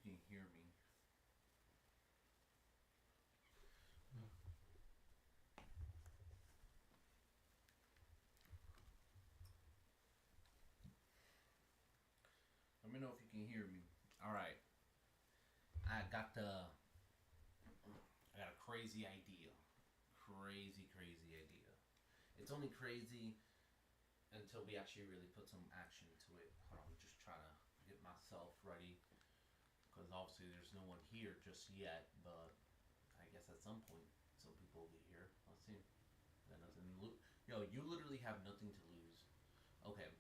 can hear me. Let me know if you can hear me. All right. I got the I got a crazy idea. Crazy idea. It's only crazy until we actually really put some action to it. Hold on, I'm just trying to get myself ready because obviously there's no one here just yet, but I guess at some point some people will be here. Let's see. Got nothing. Yo, you literally have nothing to lose. Okay,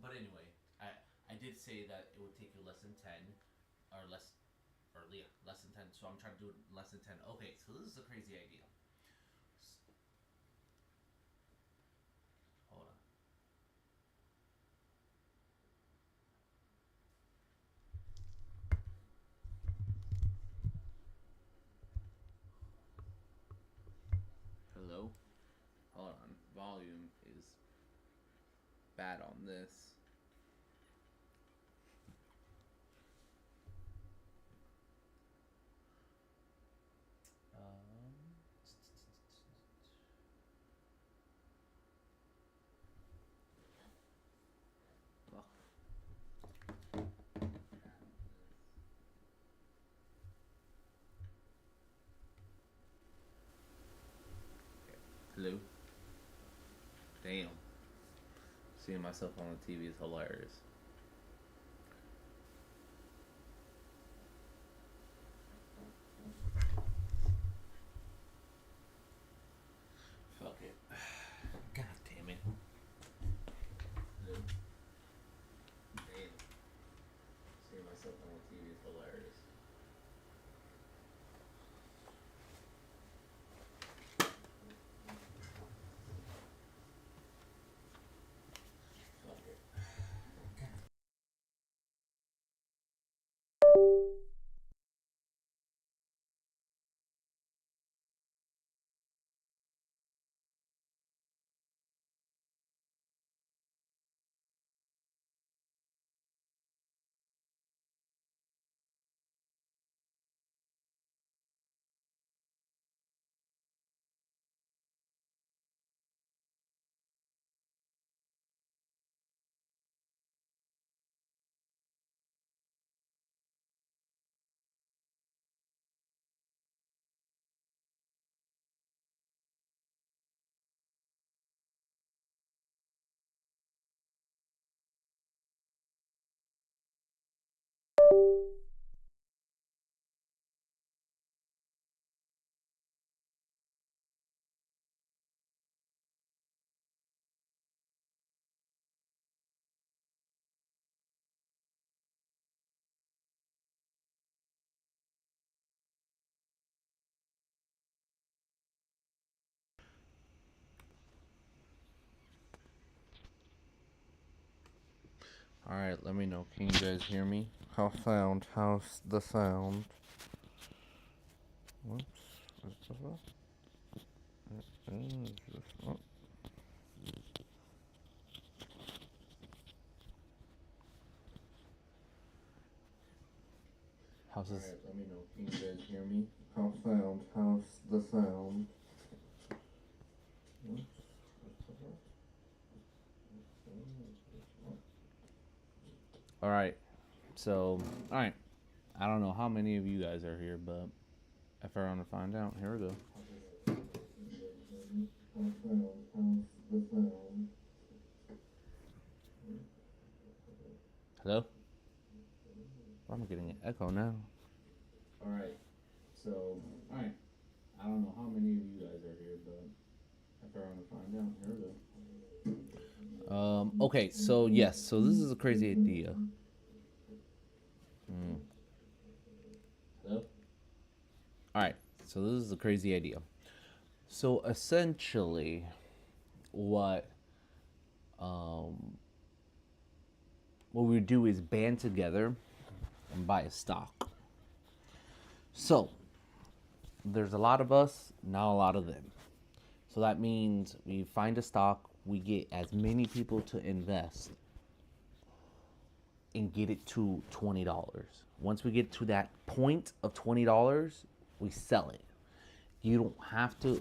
but anyway, I did say that it would take you less than 10 or less or yeah, less than 10. So I'm trying to do it less than 10. Okay, so this is a crazy idea. Hold on. Hello. Hold on. Volume is bad on this. Um. Well, hello. Damn. Seeing myself on the TV is hilarious. Fuck it. God damn it. Hello. Damn. Seeing myself on the TV is hilarious. Fuck it. All right, let me know. Can you guys hear me? How's the sound? Whoops. How's this? Alright, let me know. Can you guys hear me? How's the sound? Alright, so, alright. I don't know how many of you guys are here, but if I want to find out, here we go. Hello? I'm getting an echo now. Alright, so, alright. I don't know how many of you guys are here, but if I want to find out, here we go. Okay, so yes, so this is a crazy idea. Hello? Alright, so this is a crazy idea. So essentially, what um, what we do is band together and buy a stock. So there's a lot of us, not a lot of them. So that means we find a stock, we get as many people to invest and get it to $20, Once we get to that point of $20, we sell it. You don't have to.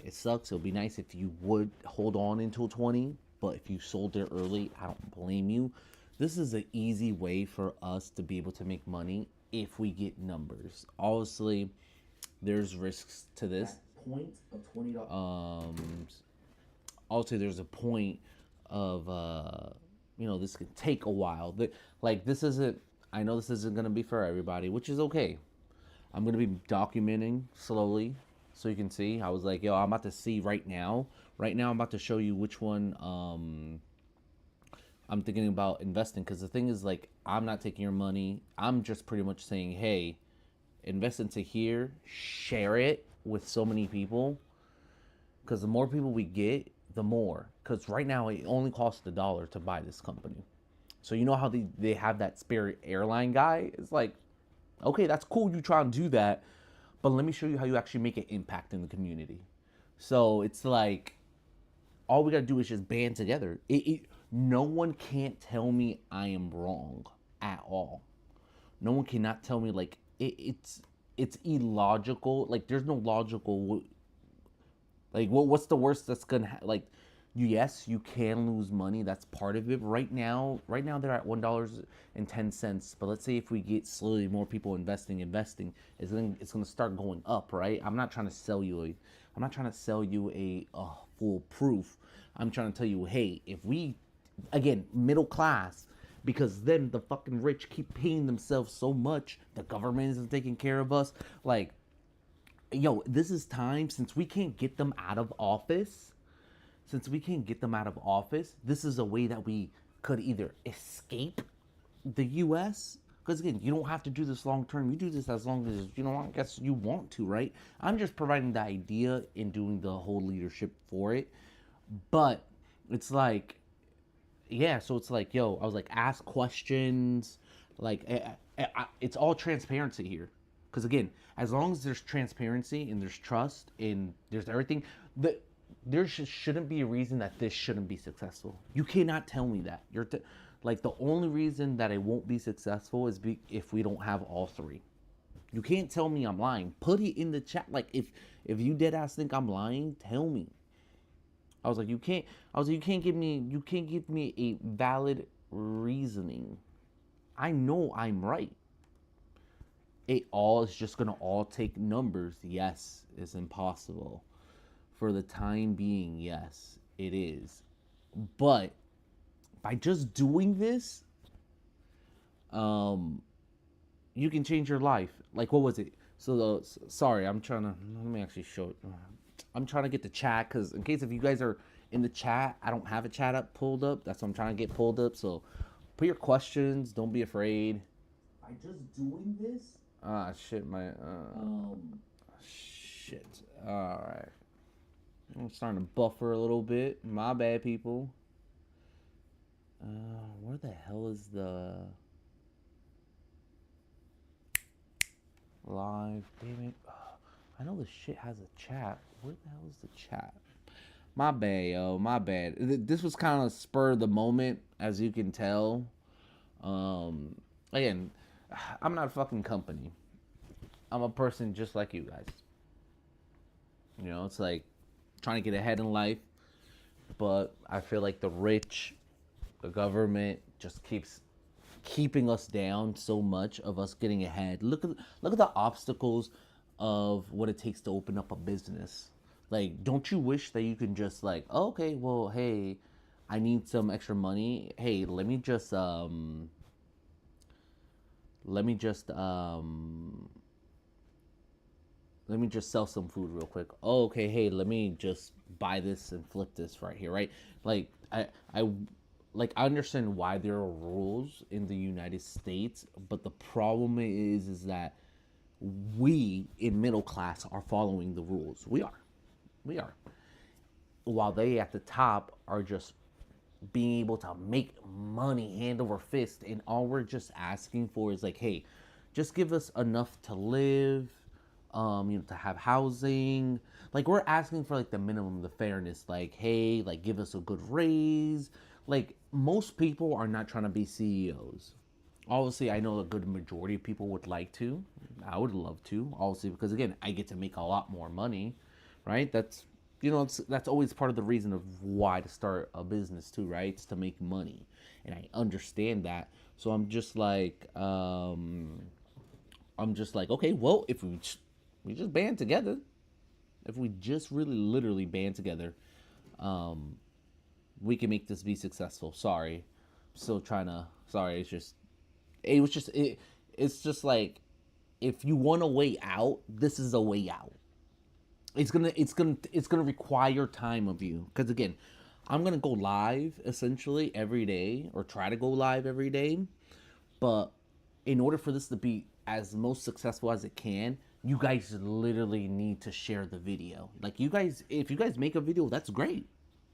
It sucks. It would be nice if you would hold on until 20, but if you sold it early, I don't blame you. This is an easy way for us to be able to make money if we get numbers. Obviously, there's risks to this. That point of $20. Also, there's a point of this could take a while. Like this isn't. I know this isn't gonna be for everybody, which is okay. I'm gonna be documenting slowly, so you can see. I was like, yo, I'm about to see right now. Right now, I'm about to show you which one I'm thinking about investing. Because the thing is, like, I'm not taking your money. I'm just pretty much saying, hey, invest into here, share it with so many people. Because the more people we get, the more. Because right now, it only costs $1 to buy this company. So you know how they have that Spirit airline guy? It's like, okay, that's cool. You try and do that. But let me show you how you actually make an impact in the community. So it's like, all we got to do is just band together. No one can't tell me I am wrong at all. No one cannot tell me, like, it's illogical. Like, there's no logical, like, what's the worst that's going to, like, yes, you can lose money. That's part of it. Right now they're at $1.10. But let's say if we get slowly more people investing, it's gonna start going up, right? I'm not trying to sell you a foolproof. I'm trying to tell you, hey, if we, again, middle class, because then the fucking rich keep paying themselves so much, the government isn't taking care of us. Like, yo, this is time, since we can't get them out of office. This is a way that we could either escape the U.S. Because again, you don't have to do this long term. You do this as long as I guess you want to, right? I'm just providing the idea and doing the whole leadership for it. But it's like, yeah. So it's like, yo, I was like, ask questions. Like, it's all transparency here. Because again, as long as there's transparency and there's trust and there's everything, there shouldn't be a reason that this shouldn't be successful. You cannot tell me that. Like, the only reason that it won't be successful is if we don't have all three. You can't tell me I'm lying. Put it in the chat. Like, if you dead ass think I'm lying, tell me. You can't give me a valid reasoning. I know I'm right. It all is just gonna all take numbers. Yes, it's impossible. For the time being, yes, it is. But by just doing this, you can change your life. Like, what was it? Sorry, let me actually show it. I'm trying to get the chat, because in case if you guys are in the chat, I don't have a chat pulled up. That's what I'm trying to get pulled up. So put your questions. Don't be afraid. By just doing this. Shit, shit. All right. I'm starting to buffer a little bit. My bad, people. Where the hell is the live? Damn it. I know this shit has a chat. Where the hell is the chat? My bad, yo. My bad. This was kind of spur of the moment, as you can tell. Again, I'm not a fucking company. I'm a person just like you guys. It's like trying to get ahead in life, but I feel like the rich, the government just keeps keeping us down so much of us getting ahead. Look at the obstacles of what it takes to open up a business. Like, don't you wish that you can just like, oh, okay, well, hey, I need some extra money. Hey, let me just sell some food real quick. Oh, okay, hey, let me just buy this and flip this right here, right? Like, I understand why there are rules in the United States, but the problem is that we in middle class are following the rules. We are. While they at the top are just being able to make money hand over fist, and all we're just asking for is like, hey, just give us enough to live, to have housing. Like, we're asking for like the minimum, the fairness. Like, hey, like, give us a good raise. Like, most people are not trying to be CEOs. Obviously, I know a good majority of people would like to. I would love to, obviously, because again, I get to make a lot more money, right? That's always part of the reason of why to start a business too, right? It's to make money, and I understand that. So I'm just like, okay, well, if we just band together, if we just really literally band together, um, we can make this be successful. Sorry, I'm still trying to. Sorry, it was just it's just like, if you want a way out, this is a way out. It's gonna require time of you, because again, I'm gonna go live essentially every day, or try to go live every day. But in order for this to be as most successful as it can, you guys literally need to share the video. Like, you guys, if you guys make a video, that's great.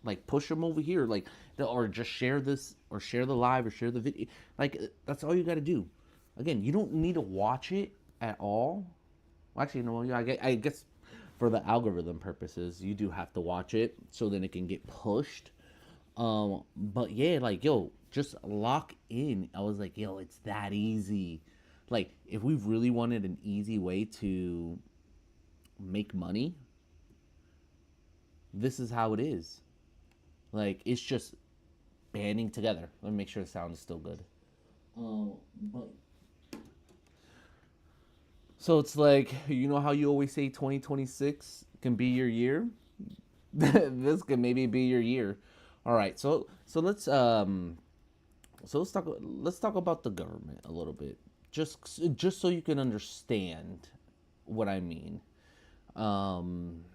Like, push them over here, like, or just share this, or share the live, or share the video. Like, that's all you got to do. Again, you don't need to watch it at all. Well, actually, no, yeah, I guess for the algorithm purposes, you do have to watch it so then it can get pushed. But yeah, like, yo, just lock in. I was like, yo, it's that easy. Like, if we really wanted an easy way to make money, this is how it is. Like, it's just banding together. Let me make sure the sound is still good. But so it's like, you know how you always say 2026 can be your year? This can maybe be your year. All right. So let's talk about the government a little bit. Just so you can understand what I mean. Um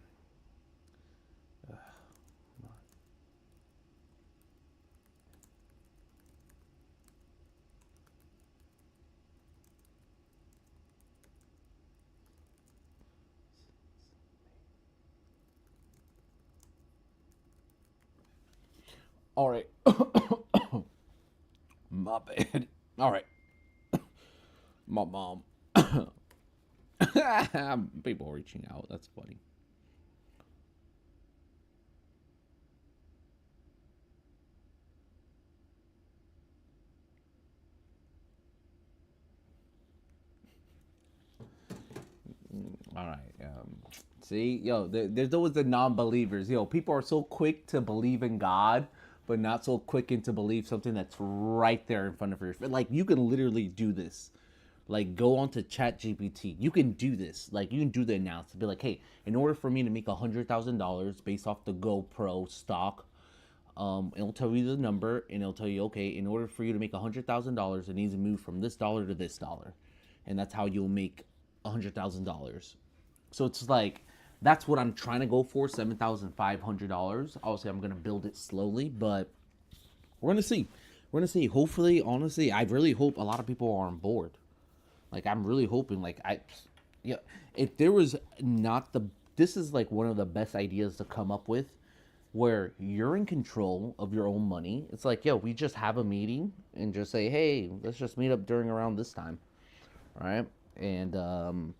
all right. My bad. All right. My mom. People reaching out. That's funny. All right. See, yo, there's always the non-believers. Yo, people are so quick to believe in God, but not so quick into believe something that's right there in front of your face. Like, you can literally do this. Like, go on to Chat GPT. You can do this. Like, you can do the analysis. Be like, hey, in order for me to make $100,000 based off the GoPro stock, it'll tell you the number, and it'll tell you, okay, in order for you to make $100,000, it needs to move from this dollar to this dollar, and that's how you'll make $100,000. So it's like, that's what I'm trying to go for, $7,500. Obviously, I'm gonna build it slowly, but we're gonna see. We're gonna see. Hopefully, honestly, I really hope a lot of people are on board. Like, I'm really hoping, like, yeah, if there was not the, this is like one of the best ideas to come up with, where you're in control of your own money. It's like, yo, we just have a meeting and just say, hey, let's just meet up during around this time, right? And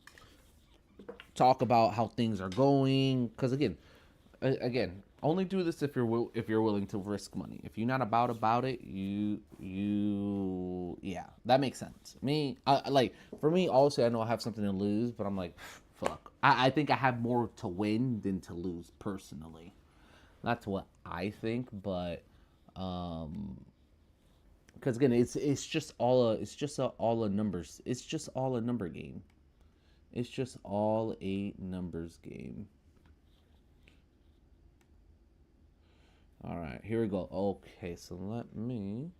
talk about how things are going. Because again, only do this if you're willing to risk money. If you're not about it, yeah, that makes sense. Me, like, for me, also, I know I have something to lose, but I'm like, fuck. I think I have more to win than to lose personally. That's what I think, but because again, it's just all a numbers. It's just all a number game. It's just all a numbers game. All right, here we go. Okay, so let me.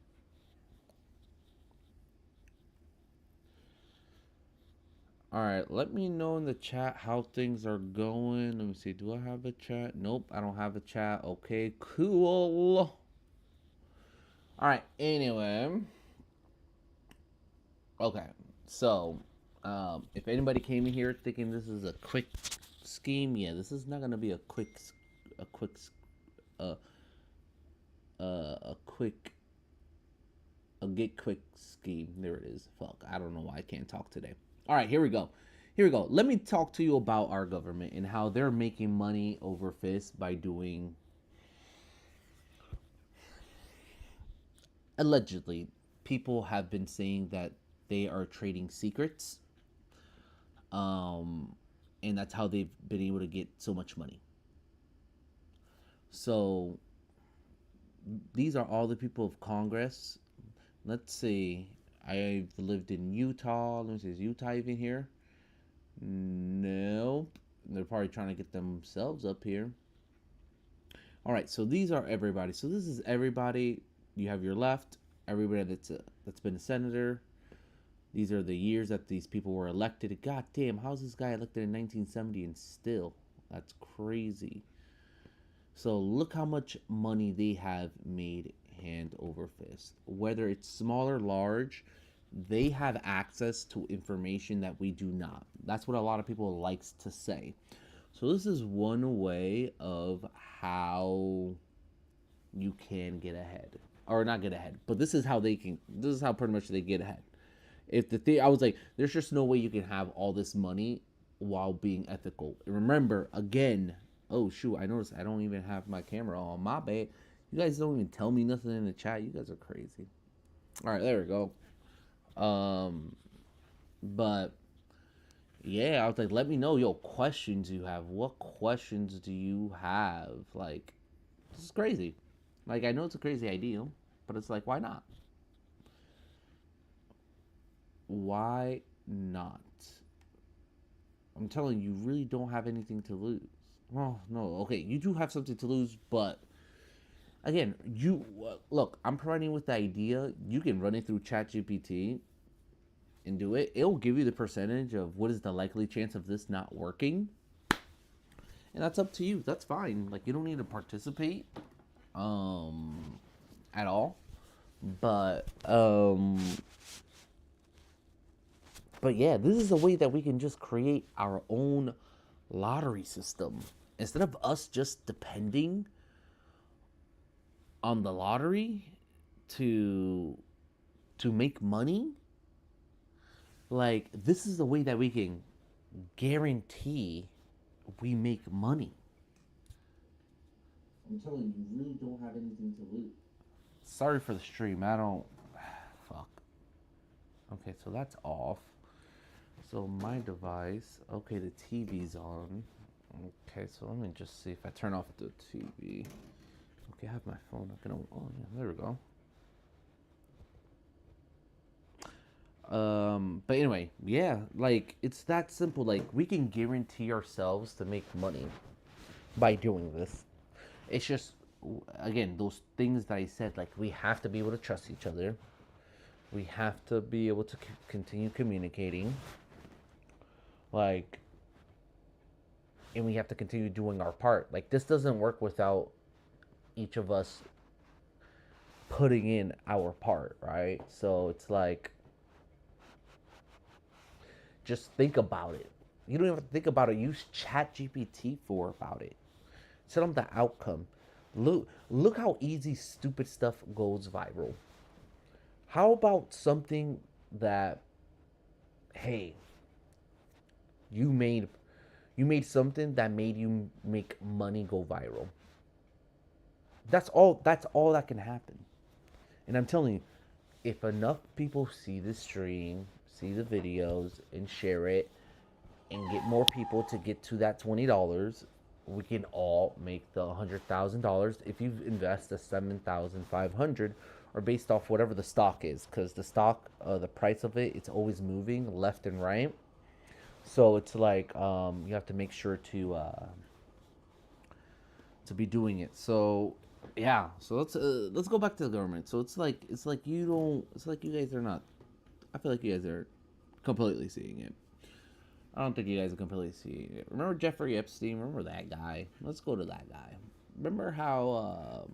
All right, let me know in the chat how things are going. Let me see. Do I have a chat? Nope, I don't have a chat. Okay, cool. All right. Anyway, okay. So, if anybody came in here thinking this is a quick scheme, yeah, this is not gonna be a quick, uh, a quick, a get quick scheme. There it is. Fuck, I don't know why I can't talk today. All right, here we go. Here we go. Let me talk to you about our government and how they're making money over fists by doing, allegedly, people have been saying that they are trading secrets, um, and that's how they've been able to get so much money. So these are all the people of Congress. Let's see. I've lived in Utah. Let me see. Is Utah even here? Nope. They're probably trying to get themselves up here. All right. So these are everybody. So this is everybody. You have your left. Everybody that's been a senator. These are the years that these people were elected. God damn, how's this guy elected in 1970 and still? That's crazy. So look how much money they have made hand over fist. Whether it's small or large, they have access to information that we do not. That's what a lot of people likes to say. So this is one way of how you can get ahead. Or not get ahead, but this is how they can, this is how pretty much they get ahead. If the thing, I was like, there's just no way you can have all this money while being ethical. And remember, again, oh shoot, I noticed I don't even have my camera on. My bad. You guys don't even tell me nothing in the chat. You guys are crazy. All right, there we go. But yeah, I was like, let me know your questions you have. What questions do you have? Like, this is crazy. Like, I know it's a crazy idea, but it's like, why not? Why not? I'm telling you, you really don't have anything to lose. Well, no, okay, you do have something to lose, but again, you look. I'm providing with the idea. You can run it through ChatGPT and do it. It'll give you the percentage of what is the likely chance of this not working, and that's up to you. That's fine. Like, you don't need to participate, at all. But but yeah, this is a way that we can just create our own lottery system instead of us just depending on the lottery to make money. Like, this is the way that we can guarantee we make money. I'm telling you, you really don't have anything to lose. Sorry for the stream. I don't. Fuck. Okay, so that's off. So my device. Okay, the TV's on. Okay, so let me just see if I turn off the TV. Okay, I have my phone. I can. Oh yeah, there we go. But anyway, yeah, like, it's that simple. Like, we can guarantee ourselves to make money by doing this. It's just, again, those things that I said, like, we have to be able to trust each other. We have to be able to continue communicating. Like, and we have to continue doing our part. Like, this doesn't work without each of us putting in our part, right? So it's like, just think about it. You don't even have to think about it. Use ChatGPT for about it. Set on the outcome. Look how easy stupid stuff goes viral. How about something that, hey, you made something that made you make money go viral. That's all that can happen. And I'm telling you, if enough people see the stream, see the videos, and share it, and get more people to get to that $20, we can all make the $100,000 if you invest the $7,500, or based off whatever the stock is, because the stock, the price of it, it's always moving left and right. So it's like, you have to make sure to be doing it. So yeah, so let's go back to the government. So it's like you guys are not. I feel like you guys are completely seeing it. I don't think you guys are completely seeing it. Remember Jeffrey Epstein? Remember that guy? Let's go to that guy. Remember how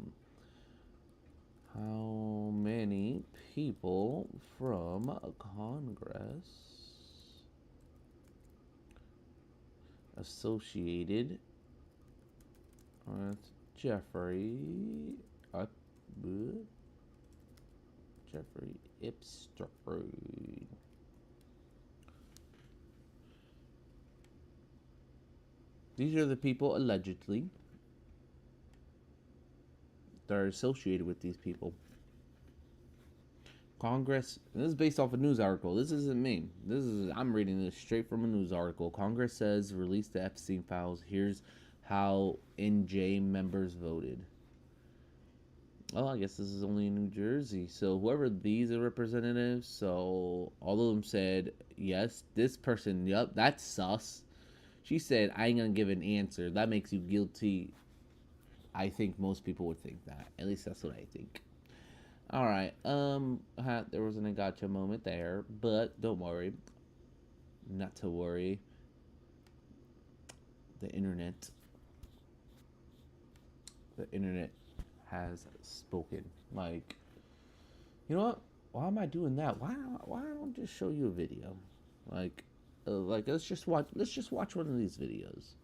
many people from Congress associated with Jeffrey Epstein. These are the people allegedly that are associated with these people. Congress. This is based off a news article. This isn't me. I'm reading this straight from a news article. Congress says release the Epstein files. Here's how NJ members voted. Oh, I guess this is only in New Jersey. So whoever these are representatives, so all of them said yes. This person, yep, that's sus. She said, I ain't gonna give an answer. That makes you guilty. I think most people would think that. At least that's what I think. All right. There was an gotcha moment there, but don't worry. Not to worry. The internet. The internet has spoken. Like, you know what? Why am I doing that? Why don't I just show you a video? Like let's just watch one of these videos.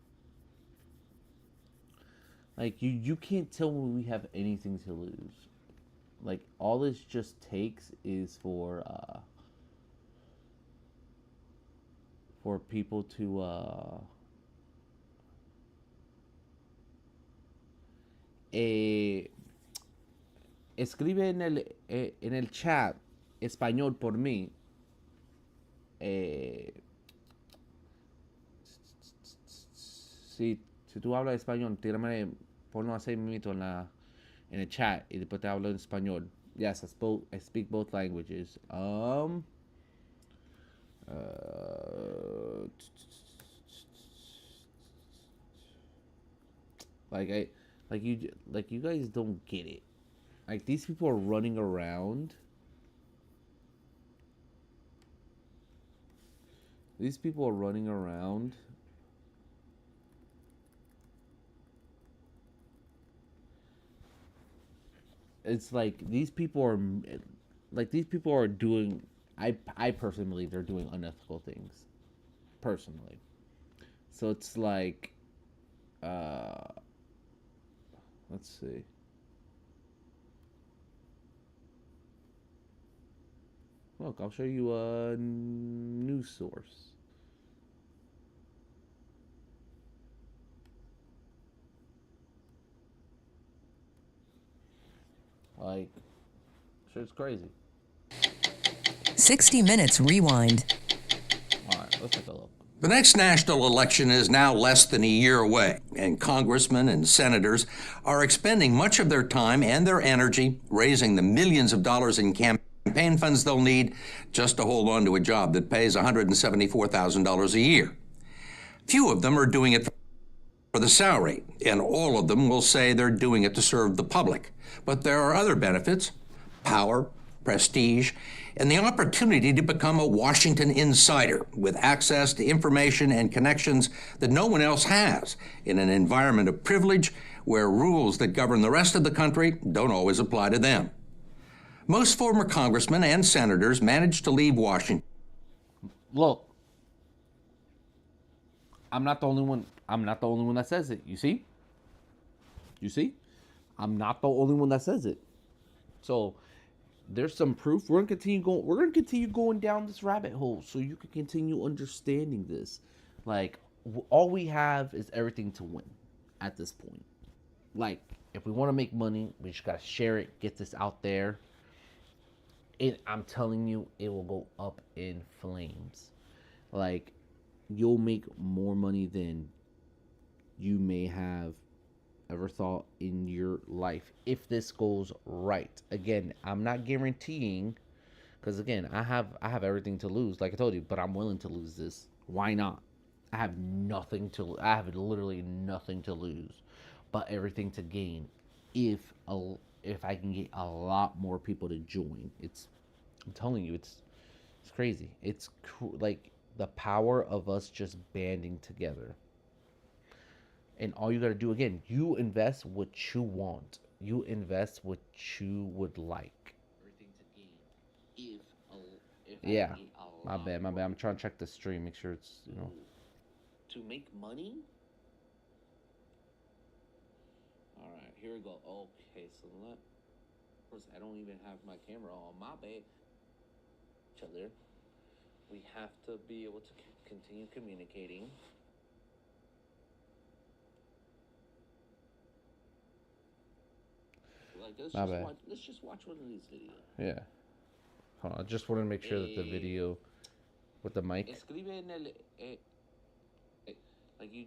Like you can't tell me we have anything to lose. Like all this just takes is for people to escribe en el chat español por mí. Si tú hablas español, tírame, ponlo así mismo en el chat y después te hablo en español. Yes, I speak both languages. Like you guys don't get it. Like these people are running around. These people are running around. It's like these people are doing. I personally believe they're doing unethical things. Personally, so it's like, let's see. Look, I'll show you a news source. Like, shit's crazy. 60 Minutes Rewind. All right, let's take a look. The next national election is now less than a year away, and congressmen and senators are expending much of their time and their energy raising the millions of dollars in campaign funds they'll need just to hold on to a job that pays $174,000 a year. Few of them are doing it for the salary, and all of them will say they're doing it to serve the public. But there are other benefits: power, prestige, and the opportunity to become a Washington insider with access to information and connections that no one else has in an environment of privilege where rules that govern the rest of the country don't always apply to them. Most former congressmen and senators manage to leave Washington. Look, I'm not the only one. I'm not the only one that says it. You see? You see? I'm not the only one that says it. So there's some proof. We're gonna continue going down this rabbit hole so you can continue understanding this. Like all we have is everything to win at this point. Like if we want to make money, we just gotta share it, get this out there. I'm telling you, it will go up in flames. Like you'll make more money than you may have ever thought in your life if this goes right. Again, I'm not guaranteeing, because again, I have everything to lose, like I told you, but I'm willing to lose this. Why not? I have literally nothing to lose, but everything to gain if I can get a lot more people to join. I'm telling you, it's crazy. It's like the power of us just banding together. And all you got to do, again, you invest what you want. You invest what you would like. Everything to gain. If yeah, my bad. I'm trying to check the stream, make sure it's to make money. All right, here we go. Okay, so of course I don't even have my camera on. My bad. Chill there. We have to be able to continue communicating. Like, let's just watch one of these videos. Yeah. Hold on, I just wanted to make sure that the video with the mic. Escribe en el, like you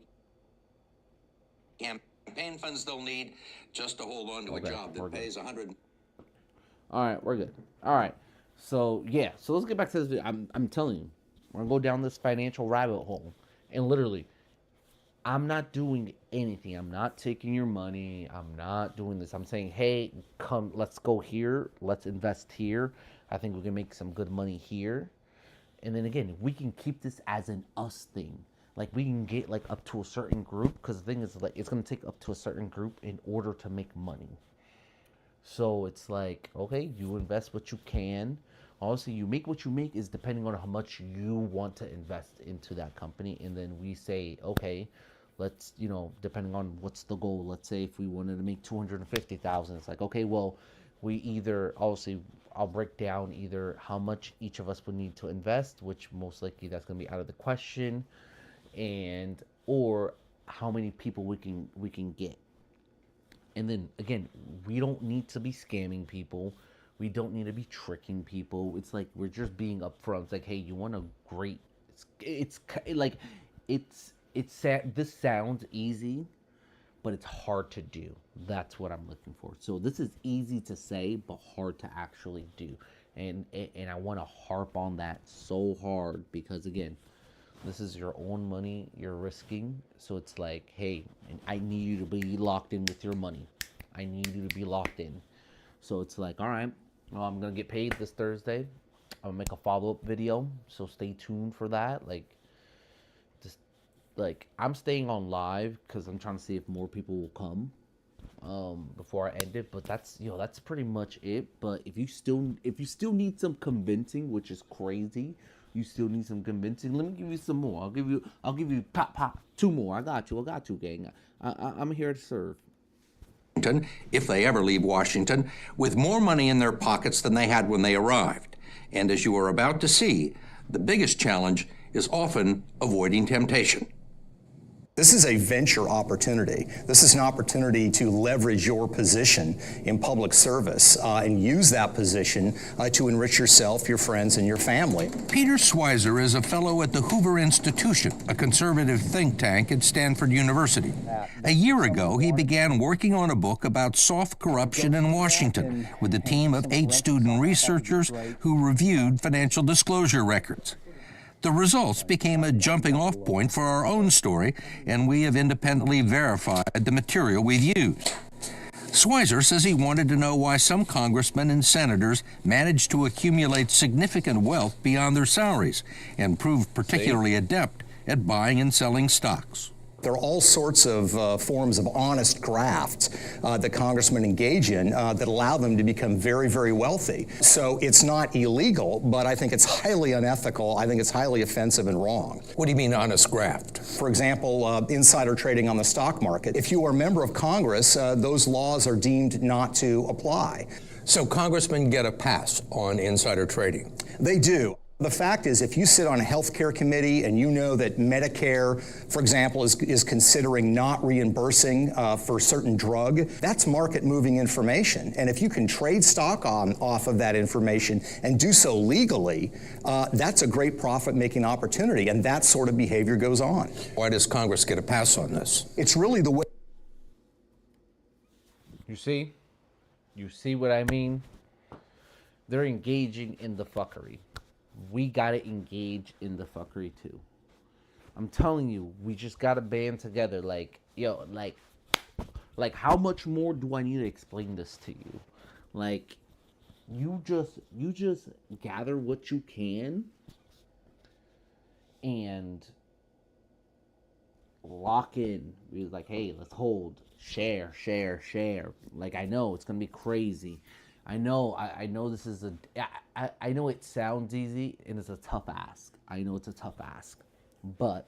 campaign funds they'll need just to hold on to a job that pays 100. All right, we're good. All right, so yeah, so let's get back to this video. I'm telling you, we're gonna go down this financial rabbit hole, and literally, I'm not doing anything. I'm not taking your money. I'm not doing this. I'm saying, hey, come, let's go here. Let's invest here. I think we can make some good money here. And then again, we can keep this as an us thing. Like we can get like up to a certain group, because the thing is like it's gonna take up to a certain group in order to make money. So it's like, okay, you invest what you can. Obviously, you make what you make is depending on how much you want to invest into that company. And then we say, okay, let's, you know, depending on what's the goal. Let's say if we wanted to make 250,000, it's like, okay, well, we either, obviously, I'll break down either how much each of us would need to invest, which most likely that's going to be out of the question, and or how many people we can get. And then again, we don't need to be scamming people. We don't need to be tricking people. It's like we're just being upfront. It's like, hey, you want a great? It's like this sounds easy, but it's hard to do. That's what I'm looking for. So this is easy to say, but hard to actually do. And I want to harp on that so hard, because again, this is your own money you're risking. So it's like, hey, and I need you to be locked in with your money. I need you to be locked in. So it's like, all right, well, I'm going to get paid this Thursday. I'm going to make a follow-up video. So stay tuned for that. Like, just like I'm staying on live because I'm trying to see if more people will come before I end it. But that's, you know, that's pretty much it. But if you still need some convincing, which is crazy, you still need some convincing. Let me give you some more. I'll give you pop 2 more. I got you, gang. I'm here to serve. If they ever leave Washington, with more money in their pockets than they had when they arrived. And as you are about to see, the biggest challenge is often avoiding temptation. This is a venture opportunity. This is an opportunity to leverage your position in public service and use that position to enrich yourself, your friends, and your family. Peter Schweizer is a fellow at the Hoover Institution, a conservative think tank at Stanford University. A year ago, he began working on a book about soft corruption in Washington with a team of 8 student researchers who reviewed financial disclosure records. The results became a jumping-off point for our own story, and we have independently verified the material we've used. Schweizer says he wanted to know why some congressmen and senators managed to accumulate significant wealth beyond their salaries and prove particularly adept at buying and selling stocks. There are all sorts of forms of honest graft that congressmen engage in that allow them to become very, very wealthy. So it's not illegal, but I think it's highly unethical. I think it's highly offensive and wrong. What do you mean honest graft? For example, insider trading on the stock market. If you are a member of Congress, those laws are deemed not to apply. So congressmen get a pass on insider trading? They do. The fact is, if you sit on a healthcare committee and you know that Medicare, for example, is considering not reimbursing for a certain drug, that's market-moving information. And if you can trade stock off of that information and do so legally, that's a great profit-making opportunity, and that sort of behavior goes on. Why does Congress get a pass on this? It's really the way... You see? You see what I mean? They're engaging in the fuckery. We gotta engage in the fuckery too. I'm telling you, we just gotta band together. Like, yo, like how much more do I need to explain this to you? Like, you just gather what you can and lock in. We're like, hey, let's hold, share. Like, I know it's gonna be crazy. I know this is I know it sounds easy and it's a tough ask. I know it's a tough ask, but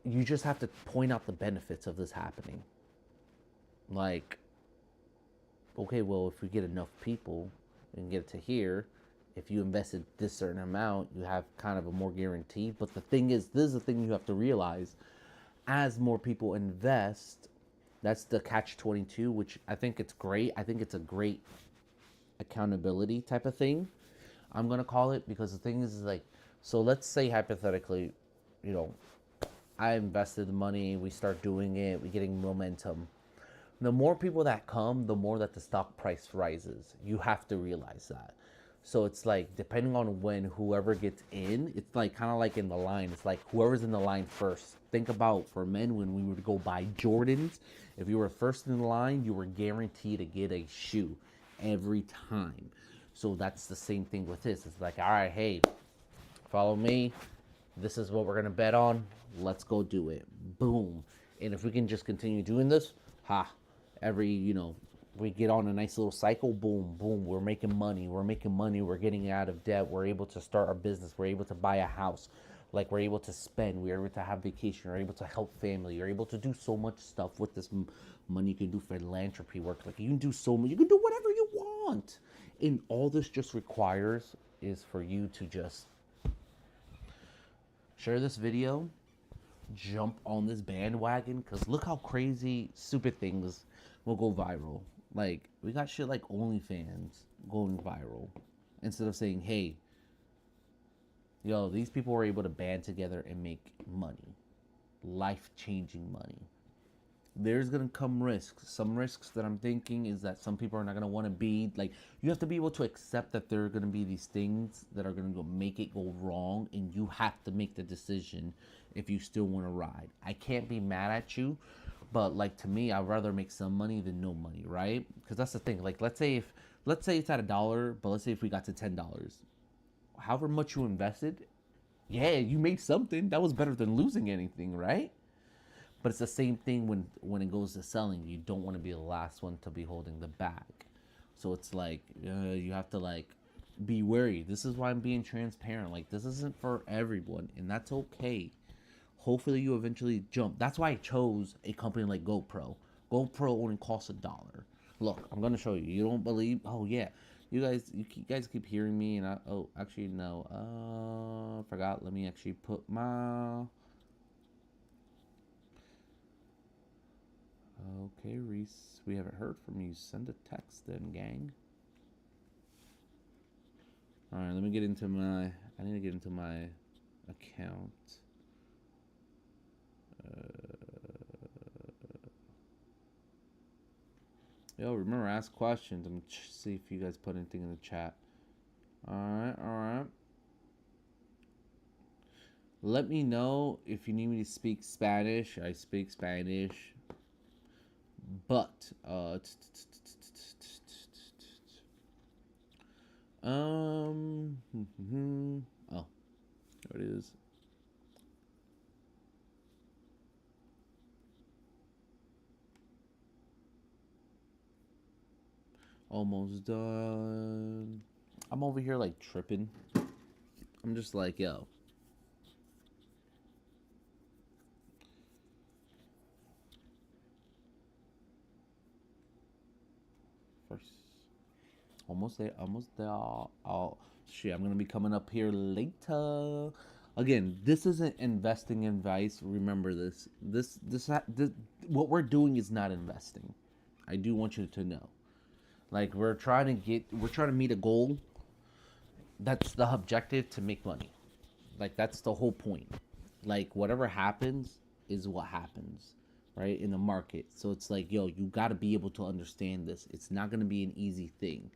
you just have to point out the benefits of this happening. Like, okay, well, if we get enough people and get it to here, if you invested this certain amount, you have kind of a more guaranteed. But the thing is, this is the thing you have to realize: as more people invest, that's the catch-22, which I think it's great. I think it's a great accountability type of thing. I'm gonna call it, because the thing is like, so let's say hypothetically, you know, I invested the money, we start doing it, we getting momentum. The more people that come, the more that the stock price rises. You have to realize that. So it's like, depending on when whoever gets in, it's like kind of like in the line. It's like whoever's in the line first. Think about for men, when we would go buy Jordans, if you were first in the line, you were guaranteed to get a shoe every time. So that's the same thing with this. It's like, all right, hey, follow me. This is what we're gonna bet on. Let's go do it. Boom. And if we can just continue doing this, every, we get on a nice little cycle, boom, boom, we're making money, we're getting out of debt, we're able to start our business, we're able to buy a house, like we're able to spend, we're able to have vacation, we're able to help family, you're able to do so much stuff with this money. You can do philanthropy work, like you can do so much, you can do whatever you want. And all this just requires is for you to just share this video, jump on this bandwagon, because look how crazy stupid things will go viral. Like, we got shit like OnlyFans going viral, instead of saying, hey, yo, these people were able to band together and make money, life-changing money. There's gonna come risks. Some risks that I'm thinking is that some people are not gonna want to be like, you have to be able to accept that there are gonna be these things that are gonna go make it go wrong, and you have to make the decision if you still want to ride. I can't be mad at you, but like, to me, I'd rather make some money than no money, right? Because that's the thing. Like, let's say it's at $1, but let's say if we got to $10, however much you invested, yeah, you made something. That was better than losing anything, right? But it's the same thing when it goes to selling. You don't want to be the last one to be holding the bag. So it's like, you have to like be wary. This is why I'm being transparent. Like, this isn't for everyone, and that's okay. Hopefully you eventually jump. That's why I chose a company like GoPro. GoPro only costs $1. Look, I'm gonna show you. You don't believe? Oh yeah, you guys keep hearing me, and actually no. Forgot. Let me actually put my. Okay, Reese, we haven't heard from you. Send a text then, gang. Alright, let me get into my... I need to get into my account. Yo, remember, ask questions. I'm gonna see if you guys put anything in the chat. Alright. Let me know if you need me to speak Spanish. I speak Spanish. But, oh, there it is. Almost done. I'm over here like tripping. I'm just like, yo. Almost there. Oh shit, I'm gonna be coming up here later. Again, this isn't investing advice. Remember this. This what we're doing is not investing. I do want you to know. Like, we're trying to meet a goal. That's the objective, to make money. Like, that's the whole point. Like, whatever happens is what happens, right, in the market. So it's like, yo, you got to be able to understand this. It's not going to be an easy thing.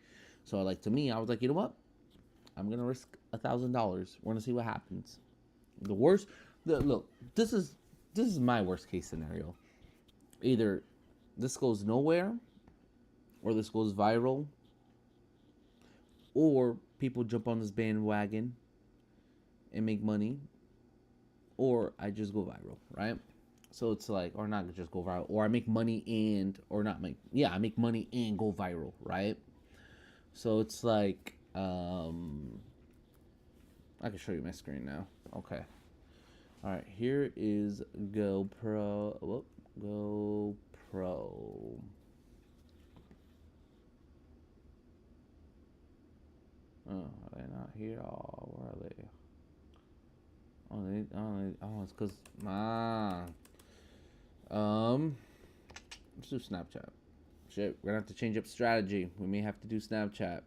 So, like, to me, I was like, you know what? I'm going to risk $1,000. We're going to see what happens. Look, this is my worst case scenario. Either this goes nowhere, or this goes viral, or people jump on this bandwagon and make money, or I just go viral, right? So it's like, or not just go viral, or I make money I make money and go viral, right? So it's like, I can show you my screen now. Okay. All right, here is GoPro. GoPro. Oh, are they not here? Oh, where are they? It's because let's do Snapchat. shit. We're gonna have to change up strategy. We may have to do Snapchat.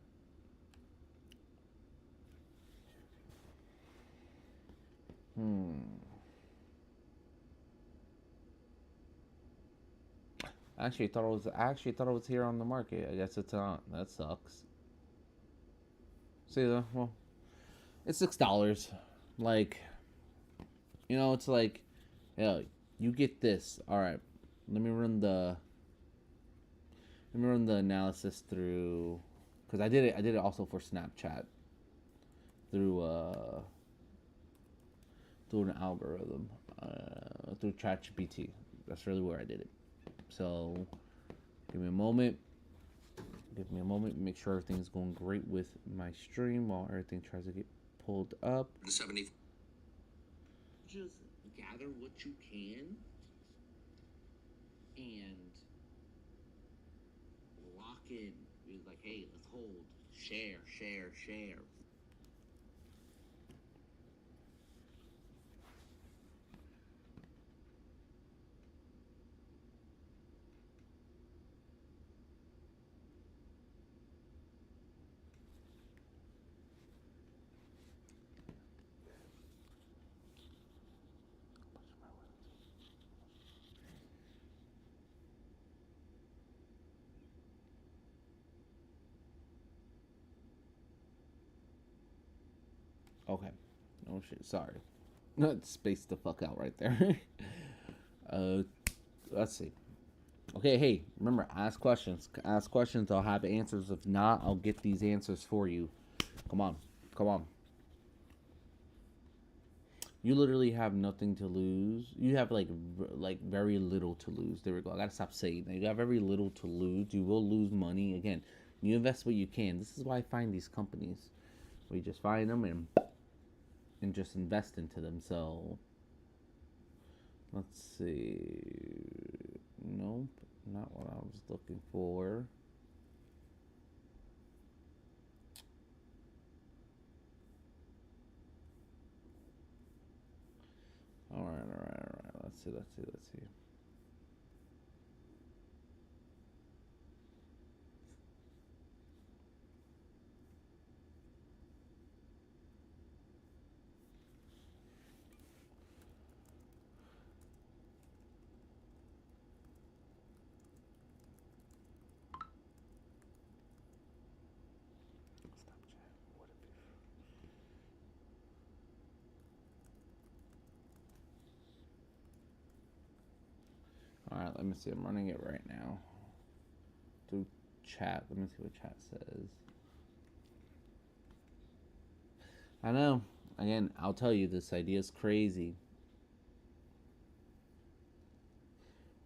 I actually thought it was here on the market. I guess it's not. That sucks. See, well, it's $6. Like, you know, it's like, yeah, you get this. All right, let me run the analysis through, because I did it also for Snapchat through an algorithm through ChatGPT. That's really where I did it. So give me a moment. Make sure everything's going great with my stream while everything tries to get pulled up. The 70. Just gather what you can and lock in. It's like, hey, let's hold, share. Okay. Oh shit. Sorry. Not spaced the fuck out right there. Let's see. Okay. Hey, remember, ask questions. Ask questions. I'll have answers. If not, I'll get these answers for you. Come on. You literally have nothing to lose. You have like very little to lose. There we go. I gotta stop saying that. You have very little to lose. You will lose money. Again, you invest what you can. This is why I find these companies. We just find them and just invest into them. So let's see. Nope, not what I was looking for. All right. Let's see. Alright, let me see. I'm running it right now. Through chat. Let me see what chat says. I know. Again, I'll tell you, this idea is crazy.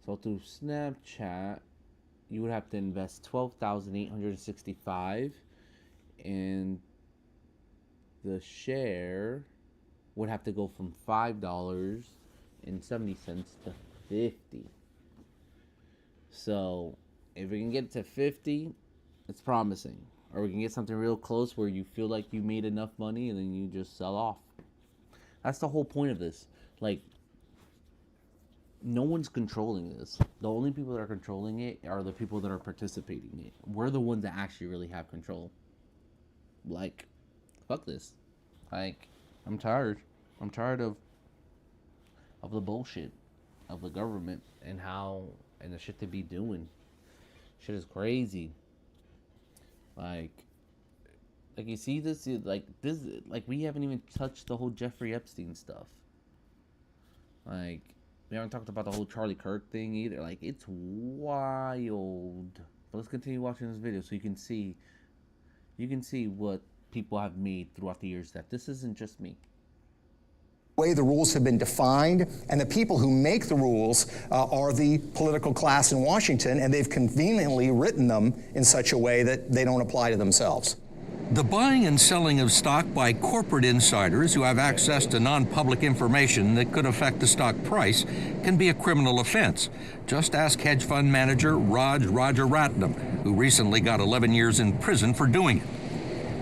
So through Snapchat, you would have to invest $12,865, and the share would have to go from $5.70 to $50. So if we can get to 50, it's promising. Or we can get something real close where you feel like you made enough money and then you just sell off. That's the whole point of this. Like, no one's controlling this. The only people that are controlling it are the people that are participating in it. We're the ones that actually really have control. Like, fuck this. Like, I'm tired. I'm tired of the bullshit of the government and the shit they be doing. Shit is crazy. Like you see this, like we haven't even touched the whole Jeffrey Epstein stuff. Like, we haven't talked about the whole Charlie Kirk thing either. Like, it's wild. But let's continue watching this video so you can see what people have made throughout the years, that this isn't just me. Way the rules have been defined, and the people who make the rules are the political class in Washington, and they've conveniently written them in such a way that they don't apply to themselves. The buying and selling of stock by corporate insiders who have access to non-public information that could affect the stock price can be a criminal offense. Just ask hedge fund manager Roger Ratnam, who recently got 11 years in prison for doing it.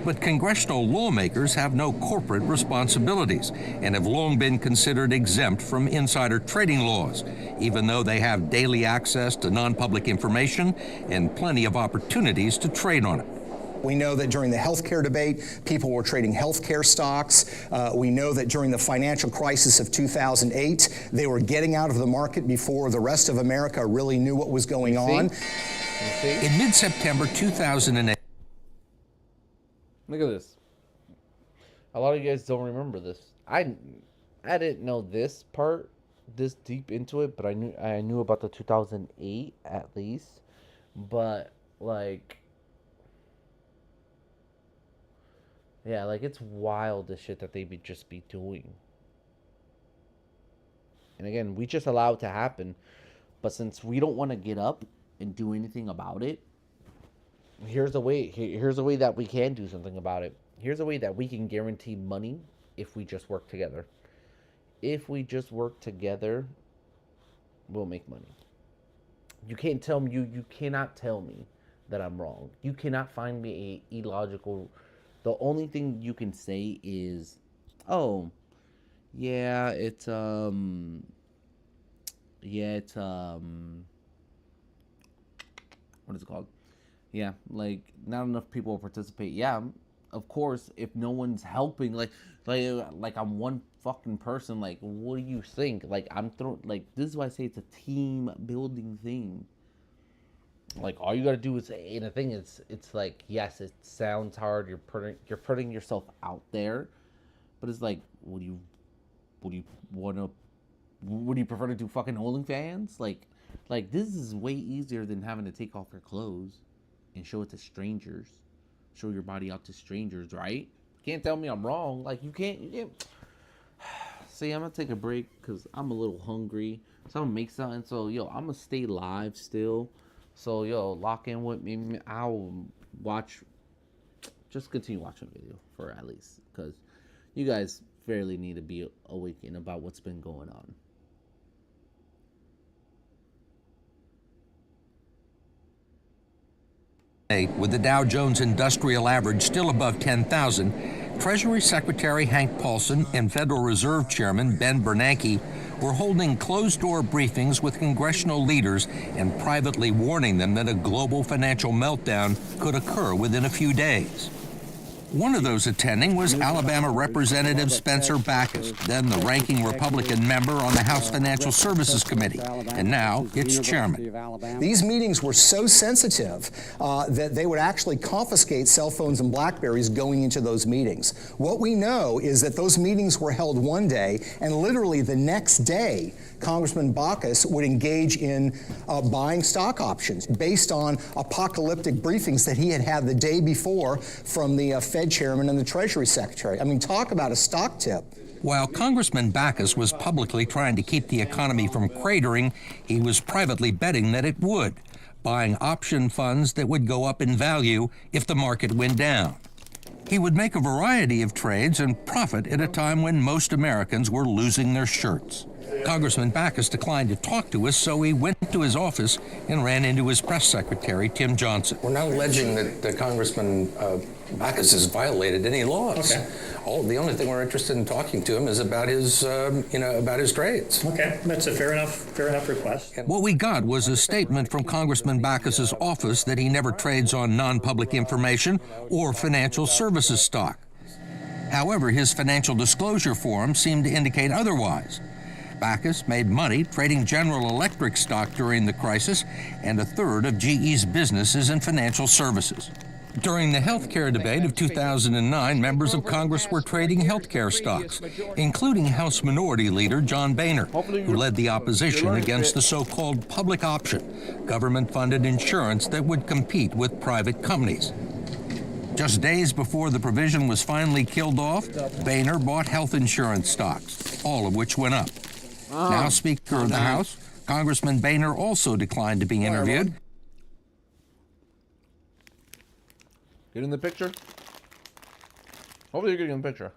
But congressional lawmakers have no corporate responsibilities and have long been considered exempt from insider trading laws, even though they have daily access to non-public information and plenty of opportunities to trade on it. We know that during the healthcare debate, people were trading healthcare stocks. We know that during the financial crisis of 2008, they were getting out of the market before the rest of America really knew what was going on. In mid-September 2008, look at this. A lot of you guys don't remember this. I didn't know this part this deep into it, but I knew about the 2008 at least. But like, yeah, like it's wild the shit that they just be doing. And again, we just allow it to happen. But since we don't want to get up and do anything about it, here's a way. Here's a way that we can do something about it. Here's a way that we can guarantee money if we just work together. If we just work together, we'll make money. You can't tell me you cannot tell me that I'm wrong. You cannot find me a illogical. The only thing you can say is, oh, yeah, it's what is it called? Yeah, like not enough people participate. Yeah, of course, if no one's helping, like I'm one fucking person, like what do you think? Like I'm throwing, like this is why I say it's a team building thing. Like all you gotta do is, and the thing is, it's like, yes, it sounds hard. You're putting yourself out there, but it's like, would you prefer to do fucking OnlyFans? Like this is way easier than having to take off your clothes and show it to strangers, show your body out to strangers, right? Can't tell me I'm wrong. Like you can't. See, I'm gonna take a break because I'm a little hungry, so I'm gonna make something. So yo, I'm gonna stay live still. So yo, lock in with me. I'll just continue watching the video for at least, because you guys fairly need to be awakened about what's been going on. with the Dow Jones Industrial Average still above 10,000, Treasury Secretary Hank Paulson and Federal Reserve Chairman Ben Bernanke were holding closed-door briefings with congressional leaders and privately warning them that a global financial meltdown could occur within a few days. One of those attending was Alabama Representative Spencer Backus, then the ranking Republican member on the House Financial Services Committee, and now its chairman. These meetings were so sensitive that they would actually confiscate cell phones and BlackBerries going into those meetings. What we know is that those meetings were held one day, and literally the next day, Congressman Backus would engage in buying stock options based on apocalyptic briefings that he had had the day before from the Fed chairman and the Treasury Secretary. I mean, talk about a stock tip. While Congressman Backus was publicly trying to keep the economy from cratering, he was privately betting that it would, buying option funds that would go up in value if the market went down. He would make a variety of trades and profit at a time when most Americans were losing their shirts. Congressman Backus declined to talk to us, so he went to his office and ran into his press secretary, Tim Johnson. We're not alleging that Congressman Backus has violated any laws. Okay. The only thing we're interested in talking to him is about his, about his trades. Okay, that's a fair enough request. What we got was a statement from Congressman Backus's office that he never trades on non-public information or financial services stock. However, his financial disclosure form seemed to indicate otherwise. Backus made money trading General Electric stock during the crisis and a third of GE's businesses in financial services. During the healthcare debate of 2009, members of Congress were trading healthcare stocks, including House Minority Leader John Boehner, who led the opposition against the so-called public option, government-funded insurance that would compete with private companies. Just days before the provision was finally killed off, Boehner bought health insurance stocks, all of which went up. Now Speaker of the House, Congressman Boehner also declined to be interviewed. Get in the picture. Hopefully you're getting in the picture.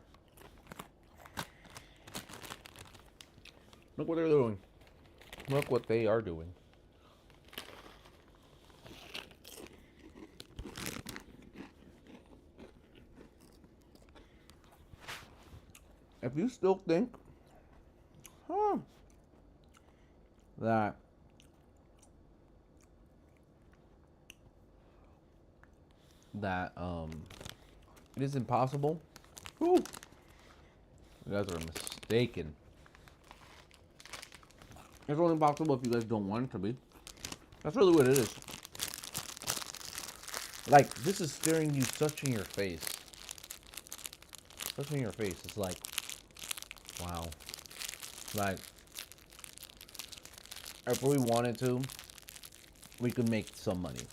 Look what they're doing. Look what they are doing. if you still think, that it is impossible, whew, you guys are mistaken. It's only possible if you guys don't want it to be. That's really what it is. Like, this is staring you such in your face. Such in your face. It's like, wow. Like, if we wanted to, we could make some money.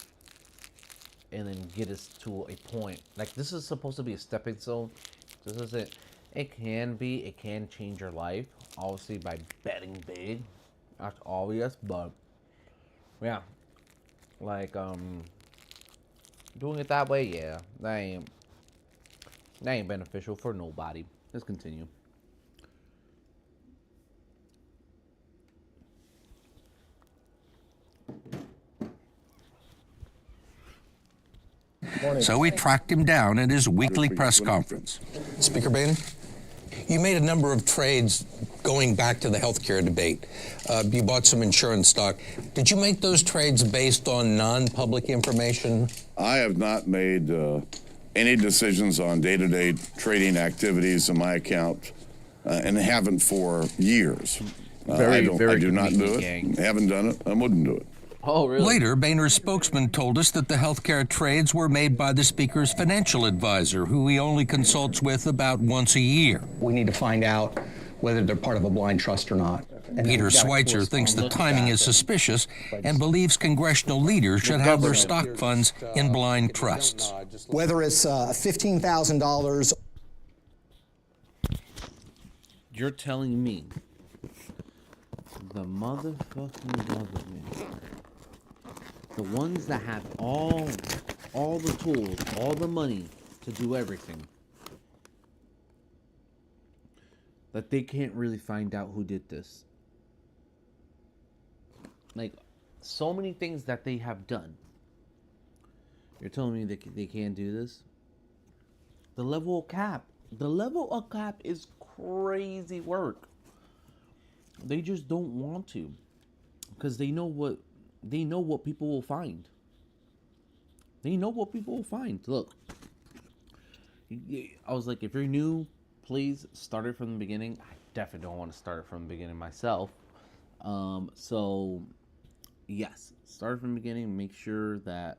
And then get us to a point. Like, this is supposed to be a stepping stone. This is it. It can change your life. Obviously, by betting big. That's obvious, but yeah. Like, doing it that way, yeah. That ain't beneficial for nobody. Let's continue. So we tracked him down at his weekly press conference. Speaker Boehner, you made a number of trades going back to the healthcare debate. You bought some insurance stock. Did you make those trades based on non-public information? I have not made any decisions on day-to-day trading activities in my account, and haven't for years. I do not do it. Haven't done it. I wouldn't do it. Oh, really? Later, Boehner's spokesman told us that the healthcare trades were made by the speaker's financial advisor, who he only consults with about once a year. We need to find out whether they're part of a blind trust or not. And Peter we've got to Schweitzer thinks the look at timing that. is suspicious and believes congressional leaders should have their stock funds in blind trusts. Whether it's $15,000. You're telling me the motherfucking government, the ones that have all the tools, all the money to do everything, that they can't really find out who did this? Like, so many things that they have done. You're telling me they can't do this? The level of cap is crazy work. They just don't want to, because they know what people will find. They know what people will find. Look, I was like, if you're new, please start it from the beginning. I definitely don't want to start it from the beginning myself. So yes, start from the beginning. Make sure that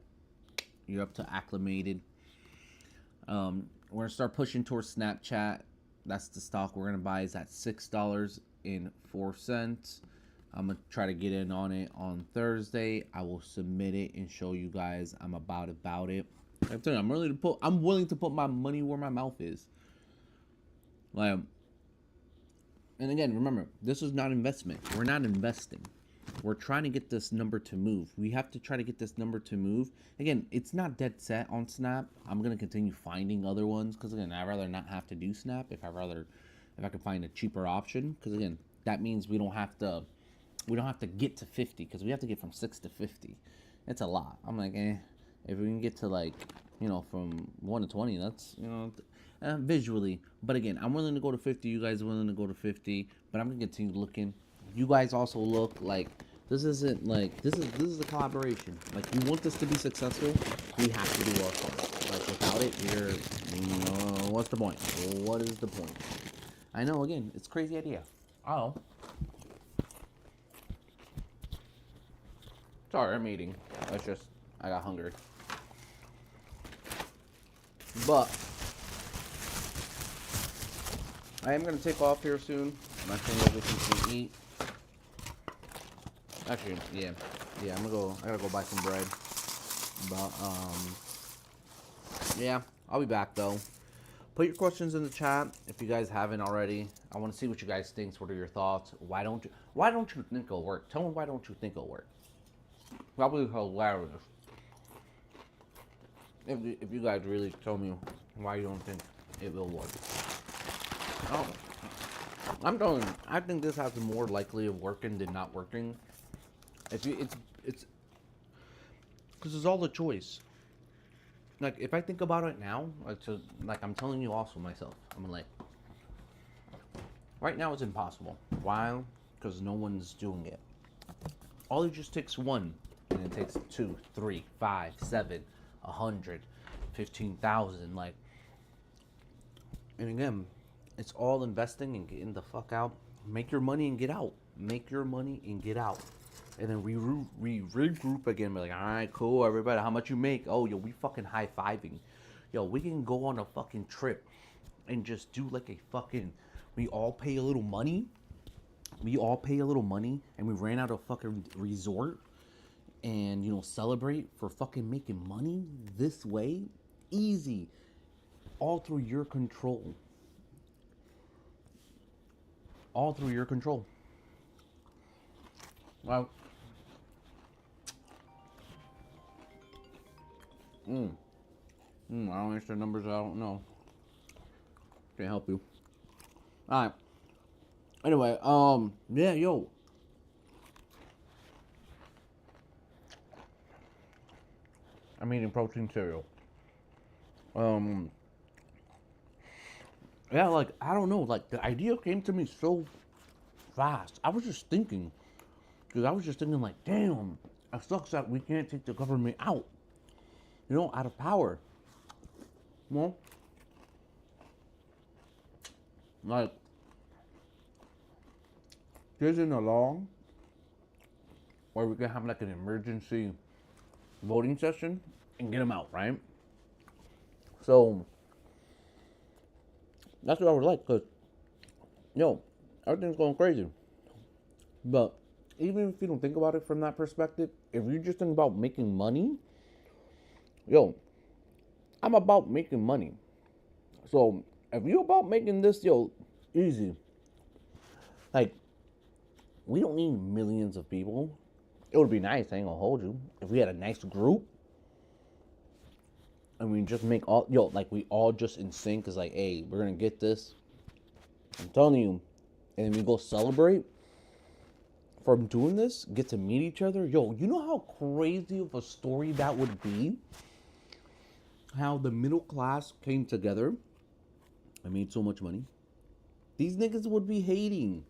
you're up to acclimated. We're gonna start pushing towards Snapchat. That's the stock we're gonna buy. Is at $6.04. I'm gonna try to get in on it on Thursday. I will submit it and show you guys I'm about it. I'm telling you, I'm willing to put my money where my mouth is. Like, and again, remember, this is not investment. We're not investing. We're trying to get this number to move. We have to try to get this number to move. Again, it's not dead set on Snap. I'm gonna continue finding other ones, because again, I'd rather not have to do Snap if I can find a cheaper option. Because again, that means we don't have to get to 50, because we have to get from 6 to 50. It's a lot. I'm like, if we can get to, like, from 1 to 20, that's, visually. But again, I'm willing to go to 50. You guys are willing to go to 50. But I'm gonna continue looking. You guys also look. Like, this isn't like, this is a collaboration. Like, you want this to be successful, we have to do our part. Like, without it, what's the point? What is the point? I know, again, it's a crazy idea. Oh. Sorry, I'm eating. I got hungry. But I am going to take off here soon. I'm actually going to eat. Actually, yeah, I gotta go buy some bread. But, yeah, I'll be back, though. Put your questions in the chat if you guys haven't already. I want to see what you guys think. What are your thoughts? Why don't you think it'll work? Tell me, why don't you think it'll work? Probably hilarious. If you guys really tell me why you don't think it will work. Oh, I'm telling you, I think this has more likely of working than not working. It's because it's all a choice. Like, if I think about it now, like I'm telling you also myself, I'm like, Right now, it's impossible. Why? Because no one's doing it. All it just takes one, and it takes 2, 3, 5, 7, 100, 15,000. Like, and again, it's all investing and getting the fuck out. Make your money and get out. Make your money and get out. And then we regroup again. We're like, all right, cool, everybody. How much you make? Oh, yo, we fucking high-fiving. Yo, we can go on a fucking trip and just do like a fucking, we all pay a little money. We all pay a little money and we ran out of fucking resort and, you know, celebrate for fucking making money this way. Easy. All through your control. All through your control. Well, I don't answer numbers I don't know. Can't help you. Alright. Anyway, yeah, yo. I'm eating protein cereal. Yeah, like, I don't know, like, the idea came to me so fast. I was just thinking, like, damn, it sucks that we can't take the government out, you know, out of power. Well, like, isn't a law where we can have like an emergency voting session and get them out, right? So that's what I would like, because, yo, everything's going crazy. But even if you don't think about it from that perspective, if you just think about making money, yo, I'm about making money. So if you're about making this, yo, easy. Like, we don't need millions of people. It would be nice, I ain't gonna hold you, if we had a nice group and we just make all, yo, like, we all just in sync, is like, hey, we're gonna get this. I'm telling you. And then we go celebrate from doing this, get to meet each other. Yo, you know how crazy of a story that would be? How the middle class came together and made so much money. These niggas would be hating.